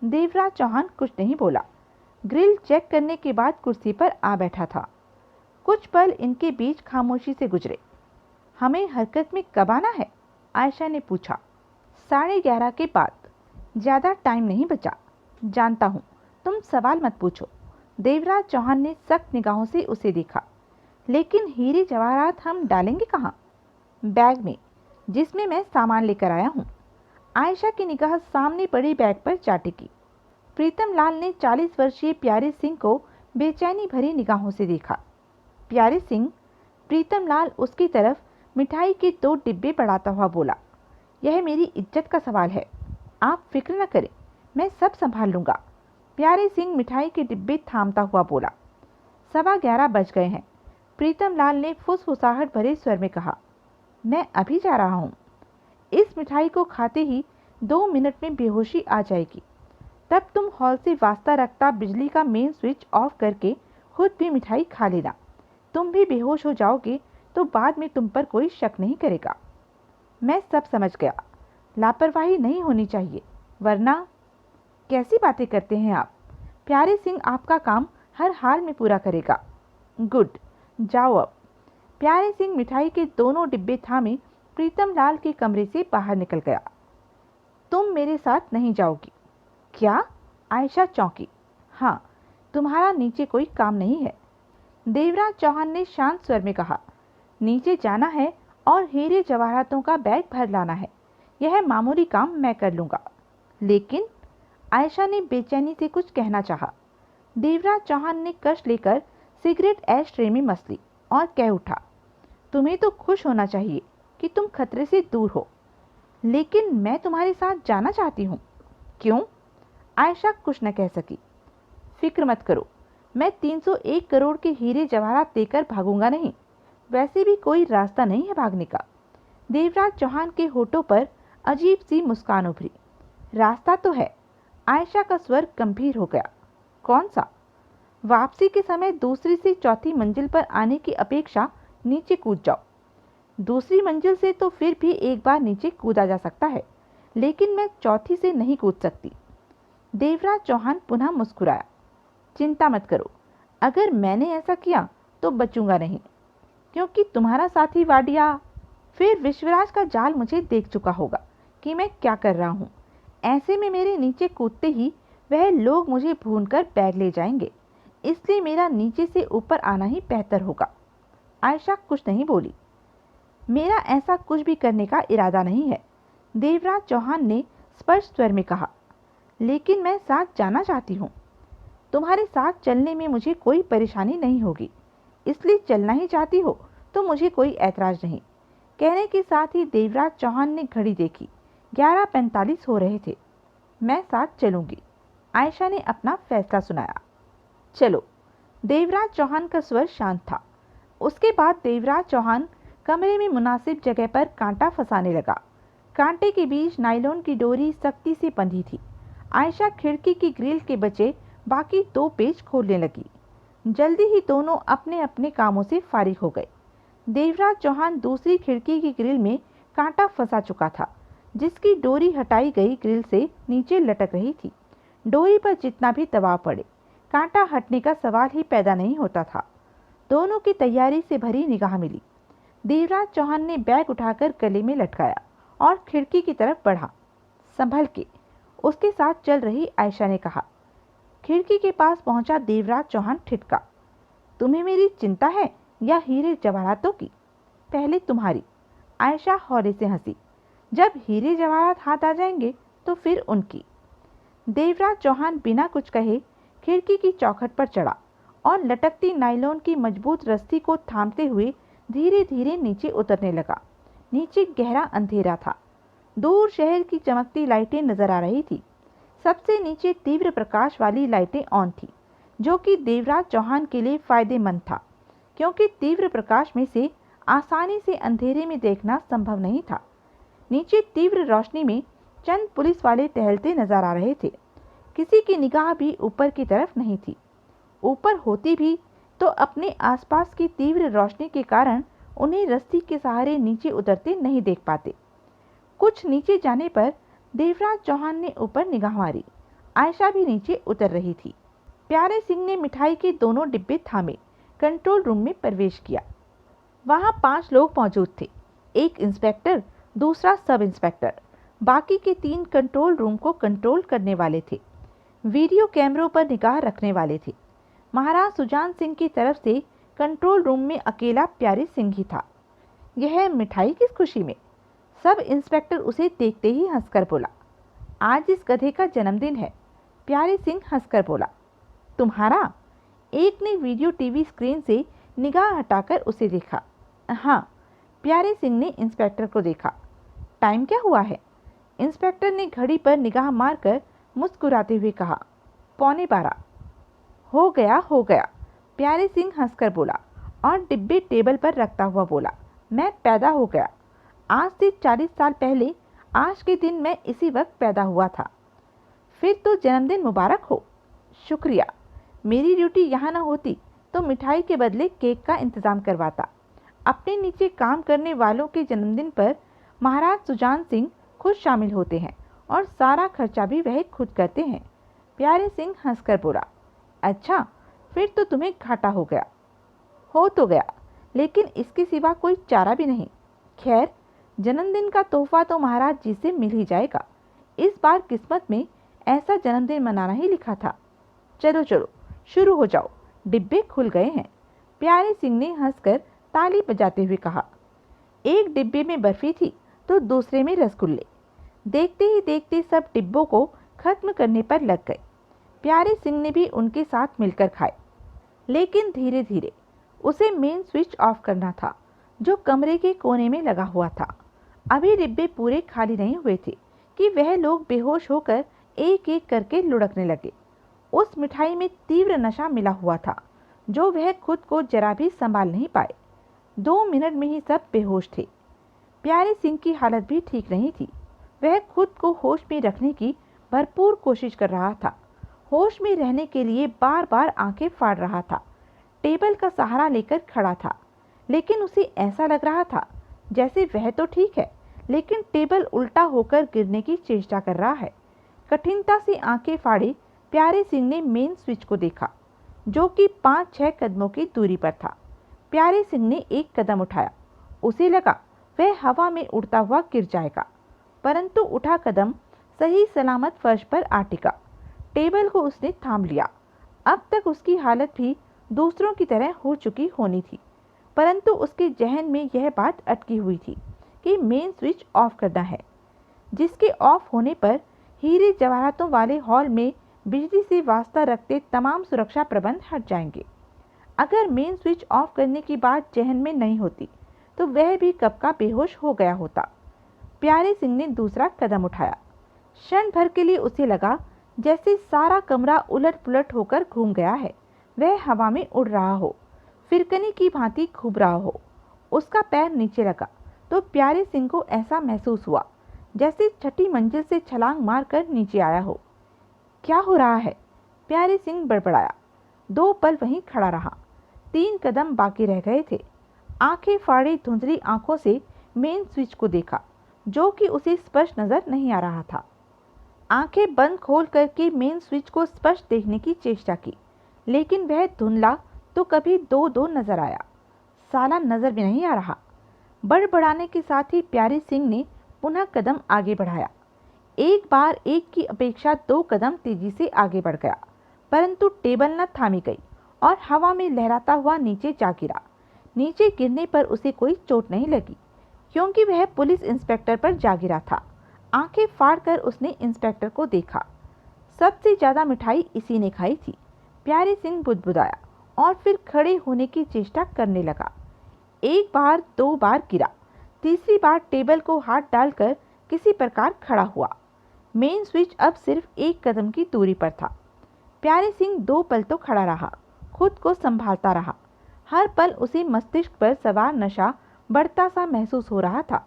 देवराज चौहान कुछ नहीं बोला। ग्रिल चेक करने के बाद कुर्सी पर आ बैठा था। कुछ पल इनके बीच खामोशी से गुजरे। हमें हरकत में कब आना है? आयशा ने पूछा। 11:30 के बाद। ज्यादा टाइम नहीं बचा। जानता हूँ, तुम सवाल मत पूछो। देवराज चौहान ने सख्त निगाहों से उसे देखा। लेकिन हीरे जवाहरात हम डालेंगे कहाँ? बैग में, जिसमें मैं सामान लेकर आया हूँ। आयशा की निगाह सामने पड़े बैग पर जा टिकी। प्रीतम लाल ने 40 वर्षीय प्यारे सिंह को बेचैनी भरी निगाहों से देखा। प्यारे सिंह? प्रीतम लाल उसकी तरफ मिठाई के 2 डिब्बे बढ़ाता हुआ बोला। यह मेरी इज्जत का सवाल है। आप फिक्र न करें, मैं सब संभाल लूंगा। प्यारे सिंह मिठाई के डिब्बे थामता हुआ बोला। 11:15 बज गए हैं। प्रीतम लाल ने फुसफुसाहट भरे स्वर में कहा। मैं अभी जा रहा हूँ। इस मिठाई को खाते ही 2 मिनट में बेहोशी आ जाएगी। तब तुम हॉल से वास्ता रखता बिजली का मेन स्विच ऑफ करके खुद भी मिठाई खा लेना। तुम भी बेहोश हो जाओगे तो बाद में तुम पर कोई शक नहीं करेगा। मैं सब समझ गया। लापरवाही नहीं होनी चाहिए, वरना। कैसी बातें करते हैं आप? प्यारे सिंह आपका काम हर हाल में पूरा करेगा। गुड, जाओ अब। प्यारे सिंह मिठाई के दोनों डिब्बे थामे प्रीतम लाल के कमरे से बाहर निकल गया। तुम मेरे साथ नहीं जाओगी। क्या? आयशा चौंकी। हाँ, तुम्हारा नीचे कोई काम नहीं है। देवराज चौहान ने शांत स्वर में कहा। नीचे जाना है और हीरे जवाहरातों का बैग भर लाना है। यह मामूली काम मैं कर लूंगा। लेकिन आयशा ने बेचैनी से कुछ कहना चाहा। देवराज चौहान ने कश लेकर सिगरेट ऐश ट्रे में मस ली और कह उठा। तुम्हें तो खुश होना चाहिए कि तुम खतरे से दूर हो, लेकिन मैं तुम्हारे साथ जाना चाहती हूँ। क्यों? आयशा कुछ न कह सकी। फिक्र मत करो, मैं 301 करोड़ के हीरे जवाहरात देकर भागूंगा नहीं। वैसे भी कोई रास्ता नहीं है भागने का। देवराज चौहान के होठों पर अजीब सी मुस्कान उभरी। रास्ता तो है। आयशा का स्वर गंभीर हो गया। कौन सा? वापसी के समय दूसरी से चौथी मंजिल पर आने की अपेक्षा नीचे कूद जाओ। दूसरी मंजिल से तो फिर भी एक बार नीचे कूदा जा सकता है, लेकिन मैं चौथी से नहीं कूद सकती। देवराज चौहान पुनः मुस्कुराया। चिंता मत करो, अगर मैंने ऐसा किया तो बचूंगा नहीं, क्योंकि तुम्हारा साथी वाडिया फिर विश्वराज का जाल मुझे देख चुका होगा कि मैं क्या कर रहा हूँ। ऐसे में मेरे नीचे कूदते ही वह लोग मुझे भूनकर बैग ले जाएंगे, इसलिए मेरा नीचे से ऊपर आना ही बेहतर होगा। आयशा कुछ नहीं बोली। मेरा ऐसा कुछ भी करने का इरादा नहीं है, देवराज चौहान ने स्पष्ट स्वर में कहा, लेकिन मैं साथ जाना चाहती हूँ। तुम्हारे साथ चलने में मुझे कोई परेशानी नहीं होगी, इसलिए चलना ही चाहती हो तो मुझे कोई ऐतराज नहीं। कहने के साथ ही देवराज चौहान ने घड़ी देखी। 11:45 हो रहे थे। मैं साथ चलूंगी, आयशा ने अपना फैसला सुनाया। चलो। देवराज चौहान का स्वर शांत था। उसके बाद देवराज चौहान कमरे में मुनासिब जगह पर कांटा फंसाने लगा। कांटे के बीच नायलॉन की डोरी सख्ती से बंधी थी। आयशा खिड़की की ग्रिल के बचे बाकी 2 पेच खोलने लगी। जल्दी ही दोनों अपने अपने कामों से फारिग हो गए। देवराज चौहान दूसरी खिड़की की ग्रिल में कांटा फंसा चुका था, जिसकी डोरी हटाई गई ग्रिल से नीचे लटक रही थी। डोरी पर जितना भी दबाव पड़े, कांटा हटने का सवाल ही पैदा नहीं होता था। दोनों की तैयारी से भरी निगाह मिली। देवराज चौहान ने बैग उठाकर गले में लटकाया और खिड़की की तरफ बढ़ा। संभल के, उसके साथ चल रही आयशा ने कहा। खिड़की के पास पहुंचा देवराज चौहान ठिठका। तुम्हें मेरी चिंता है या हीरे जवाहरातों की? पहले तुम्हारी। आयशा हौले से हंसी। जब हीरे जवाहरात हाथ आ जाएंगे तो फिर उनकी। देवराज चौहान बिना कुछ कहे खिड़की की चौखट पर चढ़ा और लटकती नायलॉन की मजबूत रस्सी को थामते हुए धीरे धीरे नीचे उतरने लगा। नीचे गहरा अंधेरा था। दूर शहर की चमकती लाइटें नजर आ रही थी। सबसे नीचे तीव्र प्रकाश वाली लाइटें ऑन थी, जो कि देवराज चौहान के लिए फायदेमंद था, क्योंकि तीव्र प्रकाश में से आसानी से अंधेरे में देखना संभव नहीं था। नीचे तीव्र रोशनी में चंद पुलिस वाले टहलते नजर आ रहे थे। किसी की निगाह भी ऊपर की तरफ नहीं थी। ऊपर होती भी तो अपने आसपास की तीव्र रोशनी के कारण उन्हें रस्सी के सहारे नीचे उतरते नहीं देख पाते। कुछ नीचे जाने पर देवराज चौहान ने ऊपर निगाह मारी। आयशा भी नीचे उतर रही थी। प्यारे सिंह ने मिठाई के दोनों डिब्बे थामे कंट्रोल रूम में प्रवेश किया। वहां 5 लोग मौजूद थे। एक इंस्पेक्टर, दूसरा सब इंस्पेक्टर, बाकी के 3 कंट्रोल रूम को कंट्रोल करने वाले थे। वीडियो कैमरों पर निगाह रखने वाले थे। महाराज सुजान सिंह की तरफ से कंट्रोल रूम में अकेला प्यारे सिंह ही था। यह मिठाई किस खुशी में? सब इंस्पेक्टर उसे देखते ही हंसकर बोला। आज इस गधे का जन्मदिन है। प्यारे सिंह हंसकर बोला। तुम्हारा? एक ने वीडियो टीवी स्क्रीन से निगाह हटाकर उसे देखा। हाँ, प्यारे सिंह ने इंस्पेक्टर को देखा। टाइम क्या हुआ है? इंस्पेक्टर ने घड़ी पर निगाह मारकर मुस्कुराते हुए कहा, 11:15। हो गया। प्यारे सिंह हंसकर बोला और डिब्बे टेबल पर रखता हुआ बोला, मैं पैदा हो गया। आज से 40 साल पहले आज के दिन मैं इसी वक्त पैदा हुआ था। फिर तो जन्मदिन मुबारक हो। शुक्रिया। मेरी ड्यूटी यहाँ न होती तो मिठाई के बदले केक का इंतजाम करवाता। अपने नीचे काम करने वालों के जन्मदिन पर महाराज सुजान सिंह खुद शामिल होते हैं और सारा खर्चा भी वह खुद करते हैं। प्यारे सिंह हंसकर बोला। अच्छा, फिर तो तुम्हें घाटा हो गया। हो तो गया, लेकिन इसके सिवा कोई चारा भी नहीं। खैर, जन्मदिन का तोहफा तो महाराज जी से मिल ही जाएगा। इस बार किस्मत में ऐसा जन्मदिन मनाना ही लिखा था। चलो शुरू हो जाओ, डिब्बे खुल गए हैं। प्यारे सिंह ने हंसकर ताली बजाते हुए कहा। एक डिब्बे में बर्फी थी तो दूसरे में रसगुल्ले। देखते ही देखते सब डिब्बों को खत्म करने पर लग गए। प्यारे सिंह ने भी उनके साथ मिलकर खाए, लेकिन धीरे धीरे। उसे मेन स्विच ऑफ करना था, जो कमरे के कोने में लगा हुआ था। अभी डिब्बे पूरे खाली नहीं हुए थे कि वह लोग बेहोश होकर एक एक करके लुढ़कने लगे। उस मिठाई में तीव्र नशा मिला हुआ था, जो वह खुद को जरा भी संभाल नहीं पाए। 2 मिनट में ही सब बेहोश थे। प्यारे सिंह की हालत भी ठीक नहीं थी। वह खुद को होश में रखने की भरपूर कोशिश कर रहा था। होश में रहने के लिए बार बार आंखें फाड़ रहा था। टेबल का सहारा लेकर खड़ा था, लेकिन उसे ऐसा लग रहा था जैसे वह तो ठीक है, लेकिन टेबल उल्टा होकर गिरने की चेष्टा कर रहा है। कठिनता से आंखें फाड़े प्यारे सिंह ने मेन स्विच को देखा, जो कि 5-6 कदमों की दूरी पर था। प्यारे सिंह ने एक कदम उठाया। उसे लगा वह हवा में उड़ता हुआ गिर जाएगा, परंतु उठा कदम सही सलामत फर्श पर आ टिका। टेबल को उसने थाम लिया। अब तक उसकी हालत भी दूसरों की तरह हो चुकी होनी थी, परंतु उसके जहन में यह बात अटकी हुई थी कि मेन स्विच ऑफ करना है, जिसके ऑफ होने पर हीरे जवाहरातों वाले हॉल में बिजली से वास्ता रखते तमाम सुरक्षा प्रबंध हट जाएंगे। अगर मेन स्विच ऑफ करने की बात जहन में नहीं होती तो वह भी कब का बेहोश हो गया होता। प्यारे सिंह ने दूसरा कदम उठाया। क्षण भर के लिए उसे लगा जैसे सारा कमरा उलट पुलट होकर घूम गया है, वह हवा में उड़ रहा हो, फिरकनी की भांति घूम रहा हो। उसका पैर नीचे लगा तो प्यारे सिंह को ऐसा महसूस हुआ जैसे छठी मंजिल से छलांग मारकर नीचे आया हो। क्या हो रहा है? प्यारे सिंह बड़बड़ाया। 2 पल वहीं खड़ा रहा। 3 कदम बाकी रह गए थे। आंखें फाड़े धुंधली आंखों से मेन स्विच को देखा, जो कि उसे स्पष्ट नजर नहीं आ रहा था। आंखें बंद खोल करके मेन स्विच को स्पष्ट देखने की चेष्टा की, लेकिन वह धुंधला तो कभी 2-2 नजर आया, साला नजर भी नहीं आ रहा। बड़बड़ाने के साथ ही प्यारे सिंह ने पुनः कदम आगे बढ़ाया। एक बार एक की अपेक्षा 2 कदम तेजी से आगे बढ़ गया, परंतु टेबल न थामी गई और हवा में लहराता हुआ नीचे जा गिरा। नीचे गिरने पर उसे कोई चोट नहीं लगी, क्योंकि वह पुलिस इंस्पेक्टर पर जा गिरा था। आंखें फाड़कर उसने इंस्पेक्टर को देखा। सबसे ज्यादा मिठाई इसी ने खाई थी। प्यारे सिंह बुदबुदाया और फिर खड़े होने की चेष्टा करने लगा। 1 बार 2 बार गिरा। तीसरी बार टेबल को हाथ डालकर किसी प्रकार खड़ा हुआ। मेन स्विच अब सिर्फ 1 कदम की दूरी पर था। प्यारे सिंह 2 पल तो खड़ा रहा, खुद को संभालता रहा। हर पल उसे मस्तिष्क पर सवार नशा बढ़ता सा महसूस हो रहा था।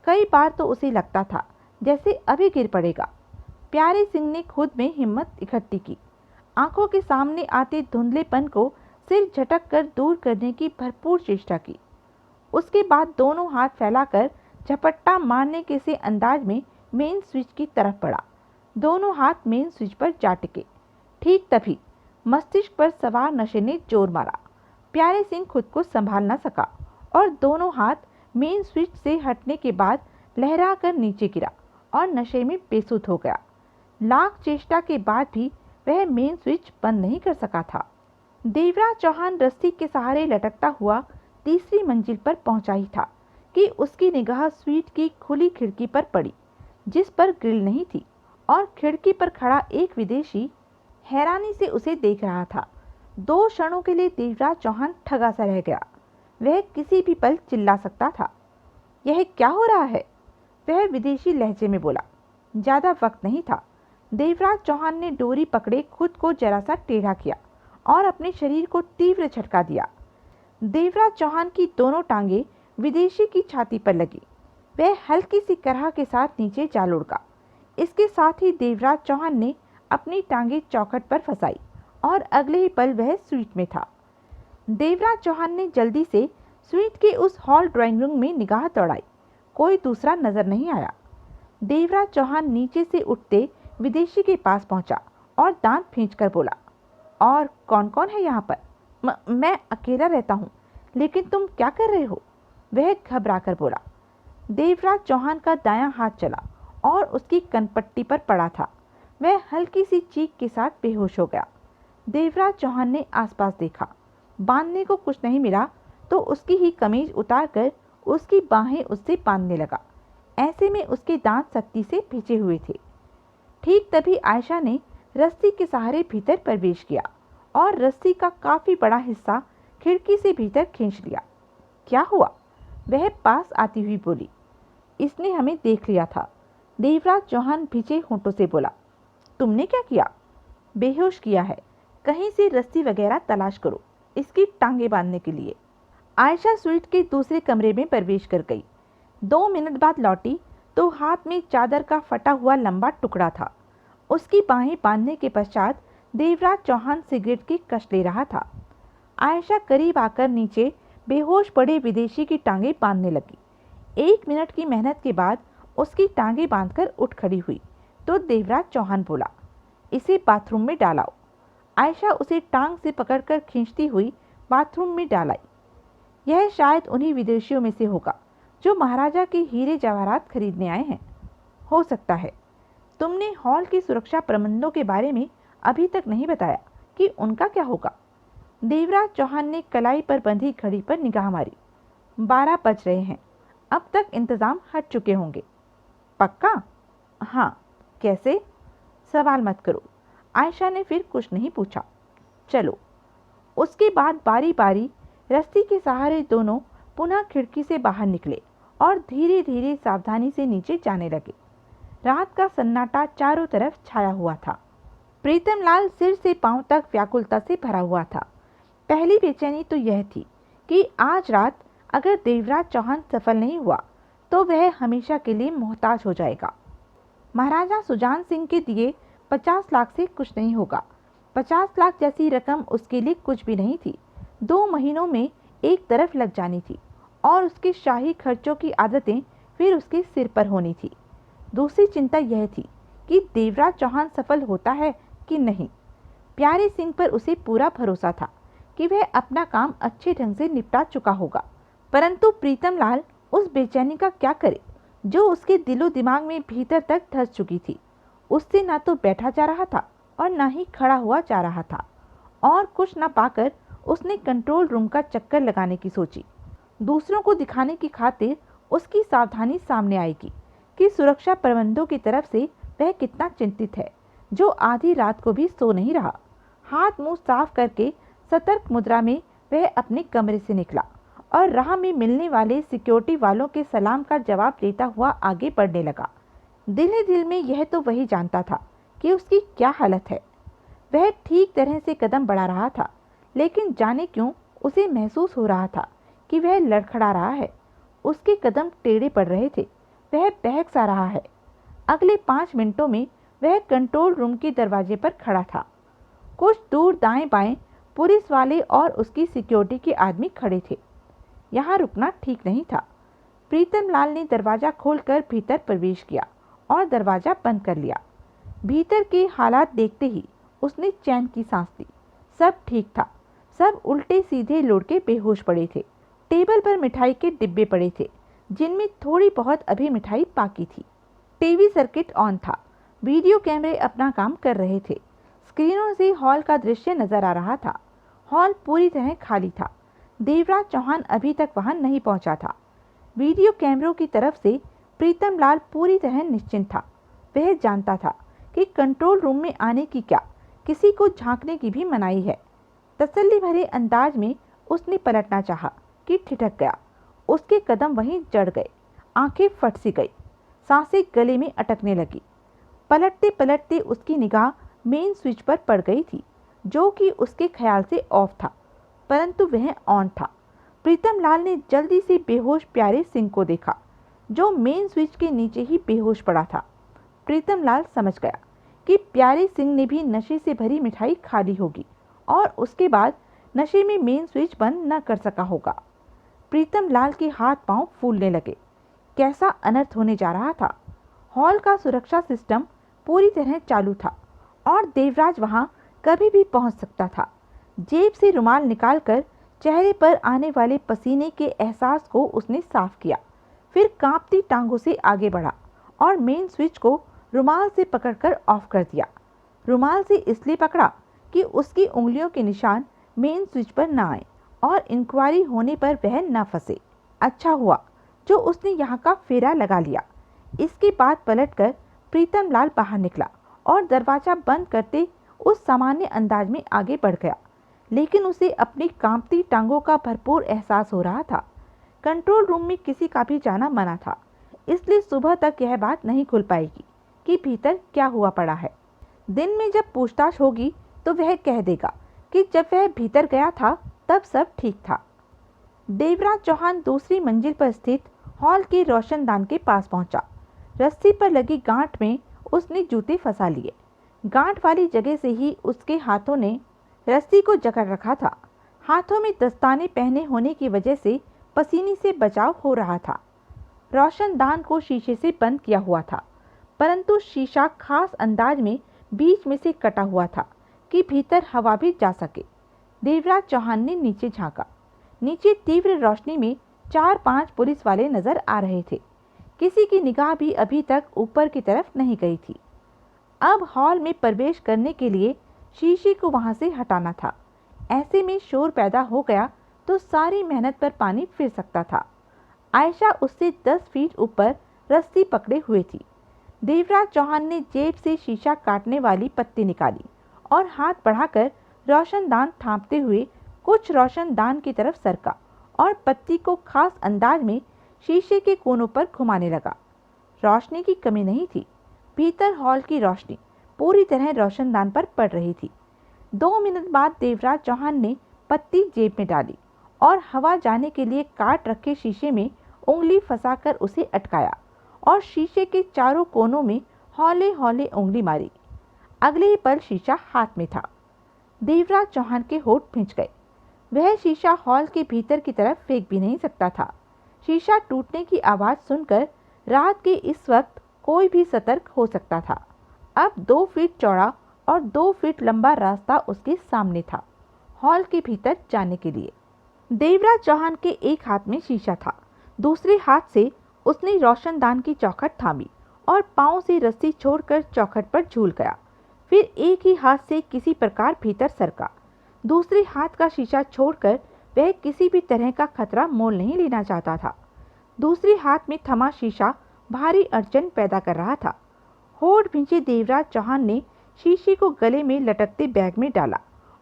कई बार तो उसे लगता था जैसे अभी गिर पड़ेगा। प्यारे सिंह ने खुद में हिम्मत इकट्ठी की। आंखों के सामने आते धुंधलेपन को सिर झटक कर दूर करने की भरपूर चेष्टा की। उसके बाद दोनों हाथ फैलाकर झपट्टा मारने के से अंदाज में मेन स्विच की तरफ बढ़ा। दोनों हाथ मेन स्विच पर जा टिके। ठीक तभी मस्तिष्क पर सवार नशे ने जोर मारा। प्यारे सिंह खुद को संभाल न सका और दोनों हाथ मेन स्विच से हटने के बाद लहरा कर नीचे गिरा और नशे में बेसुध हो गया। लाख चेष्टा के बाद भी वह मेन स्विच बंद नहीं कर सका था। देवराज चौहान रस्सी के सहारे लटकता हुआ तीसरी मंजिल पर पहुंचा ही था कि उसकी निगाह स्वीट की खुली खिड़की पर पड़ी, जिस पर ग्रिल नहीं थी, और खिड़की पर खड़ा एक विदेशी हैरानी से उसे देख रहा था। 2 क्षणों के लिए देवराज चौहान ठगा सा रह गया। वह किसी भी पल चिल्ला सकता था। यह क्या हो रहा है? वह विदेशी लहजे में बोला। ज्यादा वक्त नहीं था। देवराज चौहान ने डोरी पकड़े खुद को जरा सा टेढ़ा किया और अपने शरीर को तीव्र झटका दिया। देवराज चौहान की दोनों टांगे विदेशी की छाती पर लगी। वह हल्की सी करहा के साथ नीचे जा लुढ़का। इसके साथ ही देवराज चौहान ने अपनी टांगे चौखट पर फंसाई और अगले ही पल वह स्वीट में था। देवराज चौहान ने जल्दी से स्वीट के उस हॉल ड्राइंग रूम में निगाह दौड़ाई। कोई दूसरा नजर नहीं आया। देवराज चौहान नीचे से उठते विदेशी के पास पहुंचा और दांत खींचकर बोला, और कौन कौन है यहाँ पर? मैं अकेला रहता हूँ। लेकिन तुम क्या कर रहे हो? वह घबरा कर बोला। देवराज चौहान का दायां हाथ चला और उसकी कनपट्टी पर पड़ा था। वह हल्की सी चीख के साथ बेहोश हो गया। देवराज चौहान ने आसपास देखा। बांधने को कुछ नहीं मिला तो उसकी ही कमीज उतारकर उसकी बाहें उससे बांधने लगा। ऐसे में उसके दांत सख्ती से भींचे हुए थे। ठीक तभी आयशा ने रस्सी के सहारे भीतर प्रवेश किया और रस्सी का काफी बड़ा हिस्सा खिड़की से भीतर खींच लिया। क्या हुआ? वह पास आती हुई बोली। इसने हमें देख लिया था। देवराज चौहान भींचे होंठों से बोला। तुमने क्या किया? बेहोश किया है। कहीं से रस्सी वगैरह तलाश करो इसकी टांगे बांधने के लिए। आयशा स्वीट के दूसरे कमरे में प्रवेश कर गई। 2 मिनट बाद लौटी तो हाथ में चादर का फटा हुआ लंबा टुकड़ा था। उसकी बाहें बांधने के पश्चात देवराज चौहान सिगरेट की कश ले रहा था। आयशा करीब आकर नीचे बेहोश पड़े विदेशी की टांगें बांधने लगी। 1 मिनट की मेहनत के बाद उसकी टांगें बांधकर उठ खड़ी हुई तो देवराज चौहान बोला, इसे बाथरूम में डालाओ। आयशा उसे टांग से पकड़कर खींचती हुई बाथरूम में डालाई। यह शायद उन्हीं विदेशियों में से होगा जो महाराजा के हीरे जवाहरात खरीदने आए हैं। हो सकता है। तुमने हॉल की सुरक्षा प्रबंधों के बारे में अभी तक नहीं बताया कि उनका क्या होगा। देवराज चौहान ने कलाई पर बंधी घड़ी पर निगाह मारी। 12 बज रहे हैं। अब तक इंतजाम हट चुके होंगे। पक्का? हाँ। कैसे? सवाल मत करो। आयशा ने फिर कुछ नहीं पूछा। चलो। उसके बाद बारी बारी रस्सी के सहारे दोनों पुनः खिड़की से बाहर निकले और धीरे धीरे सावधानी से नीचे जाने लगे। रात का सन्नाटा चारों तरफ छाया हुआ था। प्रीतमलाल सिर से पांव तक व्याकुलता से भरा हुआ था। पहली बेचैनी तो यह थी कि आज रात अगर देवराज चौहान सफल नहीं हुआ तो वह हमेशा के लिए मोहताज हो जाएगा। महाराजा सुजान सिंह के दिए 50 लाख से कुछ नहीं होगा। 50 लाख जैसी रकम उसके लिए कुछ भी नहीं थी। 2 महीनों में एक तरफ लग जानी थी और उसके शाही खर्चों की आदतें फिर उसके सिर पर होनी थी। दूसरी चिंता यह थी कि देवराज चौहान सफल होता है कि नहीं। प्यारे सिंह पर उसे पूरा भरोसा था कि वह अपना काम अच्छे ढंग से निपटा चुका होगा, परंतु प्रीतमलाल उस बेचैनी का क्या करे जो उसके दिलो दिमाग में भीतर तक धंस चुकी थी। उससे ना तो बैठा जा रहा था और ना ही खड़ा हुआ जा रहा था, और कुछ न पाकर उसने कंट्रोल रूम का चक्कर लगाने की सोची। दूसरों को दिखाने की खातिर उसकी सावधानी सामने आएगी कि सुरक्षा प्रबंधों की तरफ से वह कितना चिंतित है, जो आधी रात को भी सो नहीं रहा। हाथ मुंह साफ करके सतर्क मुद्रा में वह अपने कमरे से निकला और राह में मिलने वाले सिक्योरिटी वालों के सलाम का जवाब देता हुआ आगे बढ़ने लगा। दिल ही दिल में यह तो वही जानता था कि उसकी क्या हालत है। वह ठीक तरह से कदम बढ़ा रहा था, लेकिन जाने क्यों उसे महसूस हो रहा था कि वह लड़खड़ा रहा है। उसके कदम टेढ़े पड़ रहे थे। वह बहक सा रहा है। अगले 5 मिनटों में वह कंट्रोल रूम के दरवाजे पर खड़ा था। कुछ दूर दाएं बाएं पुलिस वाले और उसकी सिक्योरिटी के आदमी खड़े थे। यहाँ रुकना ठीक नहीं था। प्रीतमलाल ने दरवाजा खोलकर भीतर प्रवेश किया और दरवाजा बंद कर लिया। भीतर के हालात देखते ही उसने चैन की सांस ली। सब ठीक था। सब उल्टे सीधे लुढ़के बेहोश पड़े थे। टेबल पर मिठाई के डिब्बे पड़े थे, जिनमें थोड़ी बहुत अभी मिठाई बाकी थी। टीवी सर्किट ऑन था। वीडियो कैमरे अपना काम कर रहे थे। स्क्रीनों से हॉल का दृश्य नजर आ रहा था। हॉल पूरी तरह खाली था। देवराज चौहान अभी तक वहां नहीं पहुंचा था। वीडियो कैमरों की तरफ से प्रीतमलाल पूरी तरह निश्चिंत था। वह जानता था कि कंट्रोल रूम में आने की क्या, किसी को झांकने की भी मनाही है। तसल्ली भरे अंदाज में उसने पलटना चाहा कि ठिठक गया। उसके कदम वहीं जड़ गए। आंखें फट सी गई। सांसें गले में अटकने लगी। पलटते पलटते उसकी निगाह मेन स्विच पर पड़ गई थी, जो कि उसके ख्याल से ऑफ था, परंतु वह ऑन था। प्रीतमलाल ने जल्दी से बेहोश प्यारे सिंह को देखा, जो मेन स्विच के नीचे ही बेहोश पड़ा था। प्रीतमलाल समझ गया कि प्यारे सिंह ने भी नशे से भरी मिठाई खा ली होगी और उसके बाद नशे में मेन स्विच बंद न कर सका होगा। प्रीतमलाल के हाथ पांव फूलने लगे। कैसा अनर्थ होने जा रहा था। हॉल का सुरक्षा सिस्टम पूरी तरह चालू था और देवराज वहां कभी भी पहुंच सकता था। जेब से रुमाल निकालकर चेहरे पर आने वाले पसीने के एहसास को उसने साफ किया, फिर कांपती टांगों से आगे बढ़ा और मेन स्विच को रुमाल से पकड़कर ऑफ कर दिया। रुमाल से इसलिए पकड़ा कि उसकी उंगलियों के निशान मेन स्विच पर न आए और इंक्वायरी होने पर वह न फंसे। अच्छा हुआ जो उसने यहाँ का फेरा लगा लिया। इसके बाद पलटकर प्रीतमलाल बाहर निकला और दरवाजा बंद करते उस सामान्य अंदाज में आगे बढ़ गया, लेकिन उसे अपनी कांपती टांगों का भरपूर एहसास हो रहा था। कंट्रोल रूम में किसी का भी जाना मना था, इसलिए सुबह तक यह बात नहीं खुल पाएगी कि भीतर क्या हुआ पड़ा है। दिन में जब पूछताछ होगी तो वह कह देगा कि जब वह भीतर गया था तब सब ठीक था। देवराज चौहान दूसरी मंजिल पर स्थित हॉल के रोशनदान के पास पहुंचा। रस्सी पर लगी गांठ में उसने जूते फंसा लिए। गांठ वाली जगह से ही उसके हाथों ने रस्सी को जकड़ रखा था। हाथों में दस्ताने पहने होने की वजह से पसीने से बचाव हो रहा था। रोशनदान को शीशे से बंद किया हुआ था, परंतु शीशा खास अंदाज में बीच में से कटा हुआ था कि भीतर हवा भी जा सके। देवराज चौहान ने नीचे झांका। नीचे तीव्र रोशनी में 4-5 पुलिस वाले नजर आ रहे थे। किसी की निगाह भी अभी तक ऊपर की तरफ नहीं गई थी। अब हॉल में प्रवेश करने के लिए शीशे को वहां से हटाना था। ऐसे में शोर पैदा हो गया तो सारी मेहनत पर पानी फिर सकता था। आयशा उससे 10 फीट ऊपर रस्सी पकड़े हुए थी। देवराज चौहान ने जेब से शीशा काटने वाली पत्ती निकाली और हाथ बढ़ाकर रोशनदान थामते हुए कुछ रोशनदान की तरफ सरका और पत्ती को खास अंदाज में शीशे के कोनों पर घुमाने लगा। रोशनी की कमी नहीं थी। भीतर हॉल की रोशनी पूरी तरह रोशनदान पर पड़ रही थी। 2 मिनट बाद देवराज चौहान ने पत्ती जेब में डाली और हवा जाने के लिए काट रखे शीशे में उंगली फंसाकर उसे अटकाया और शीशे के चारों कोनों में हौले हौले उंगली मारी। अगले ही पल शीशा हाथ में था। देवराज चौहान के होंठ भींच गए। वह शीशा हॉल के भीतर की तरफ फेंक भी नहीं सकता था। शीशा टूटने की आवाज़ सुनकर रात के इस वक्त कोई भी सतर्क हो सकता था। अब 2 फीट चौड़ा और 2 फीट लंबा रास्ता उसके सामने था हॉल के भीतर जाने के लिए। देवराज चौहान के एक हाथ में शीशा था, दूसरे हाथ से उसने रोशनदान की चौखट थामी और पांव से रस्सी छोड़कर चौखट पर झूल गया। फिर एक ही हाथ से किसी प्रकार भीतर सरका। दूसरे हाथ का शीशा छोड़कर वह किसी भी तरह का खतरा मोल नहीं लेना चाहता था। दूसरे हाथ में थमा शीशा भारी अड़चन पैदा कर रहा था। होठ भींचे देवराज चौहान ने शीशे को गले में लटकते बैग में डाला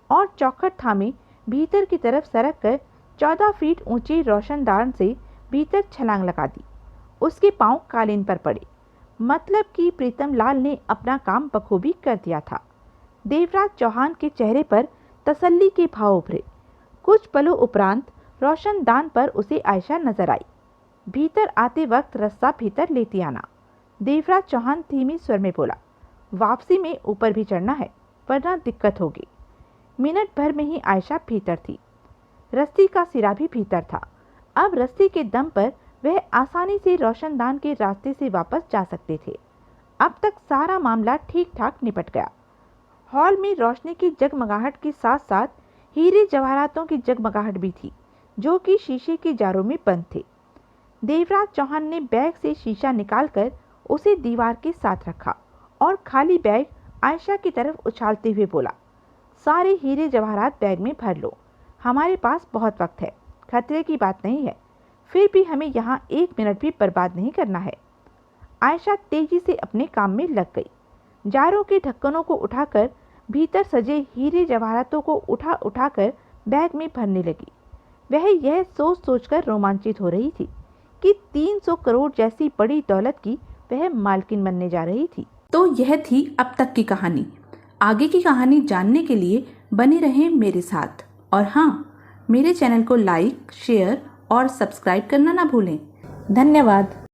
और चौखट थामे भीतर की तरफ सरक कर 14 फीट ऊंची रोशनदान से भीतर छलांग लगा दी। उसके पांव कालीन पर पड़े। मतलब कि प्रीतम लाल ने अपना काम बखूबी कर दिया था। देवराज चौहान के चेहरे पर तसल्ली के भाव उभरे। कुछ पलों उपरांत रोशनदान पर उसे आयशा नजर आई। भीतर आते वक्त रस्सा भीतर लेती आना। देवराज चौहान धीमी स्वर में बोला, वापसी में ऊपर भी चढ़ना है वरना दिक्कत होगी। मिनट भर में ही आयशा भीतर थी। रस्सी का सिरा भी भीतर था। अब रस्सी के दम पर वह आसानी से रोशनदान के रास्ते से वापस जा सकते थे। अब तक सारा मामला ठीक ठाक निपट गया। हॉल में रोशनी की जगमगाहट के साथ साथ हीरे जवाहरातों की जगमगाहट भी थी, जो कि शीशे के जारों में बंद थे। देवराज चौहान ने बैग से शीशा निकालकर उसे दीवार के साथ रखा और खाली बैग आयशा की तरफ उछालते हुए बोला, सारे हीरे जवाहरात बैग में भर लो। हमारे पास बहुत वक्त है, खतरे की बात नहीं है। फिर भी हमें यहाँ 1 मिनट भी बर्बाद नहीं करना है। आयशा तेजी से अपने काम में लग गई। जारों के ढक्कनों को उठाकर भीतर सजे हीरे जवाहरातों को उठा उठाकर बैग में भरने लगी। वह यह सोच सोचकर रोमांचित हो रही थी कि 300 करोड़ जैसी बड़ी दौलत की वह मालकिन बनने जा रही थी। तो यह थी अब तक की कहानी। आगे की कहानी जानने के लिए बने रहें मेरे साथ। और हाँ, मेरे चैनल को लाइक, शेयर और सब्सक्राइब करना ना भूलें। धन्यवाद।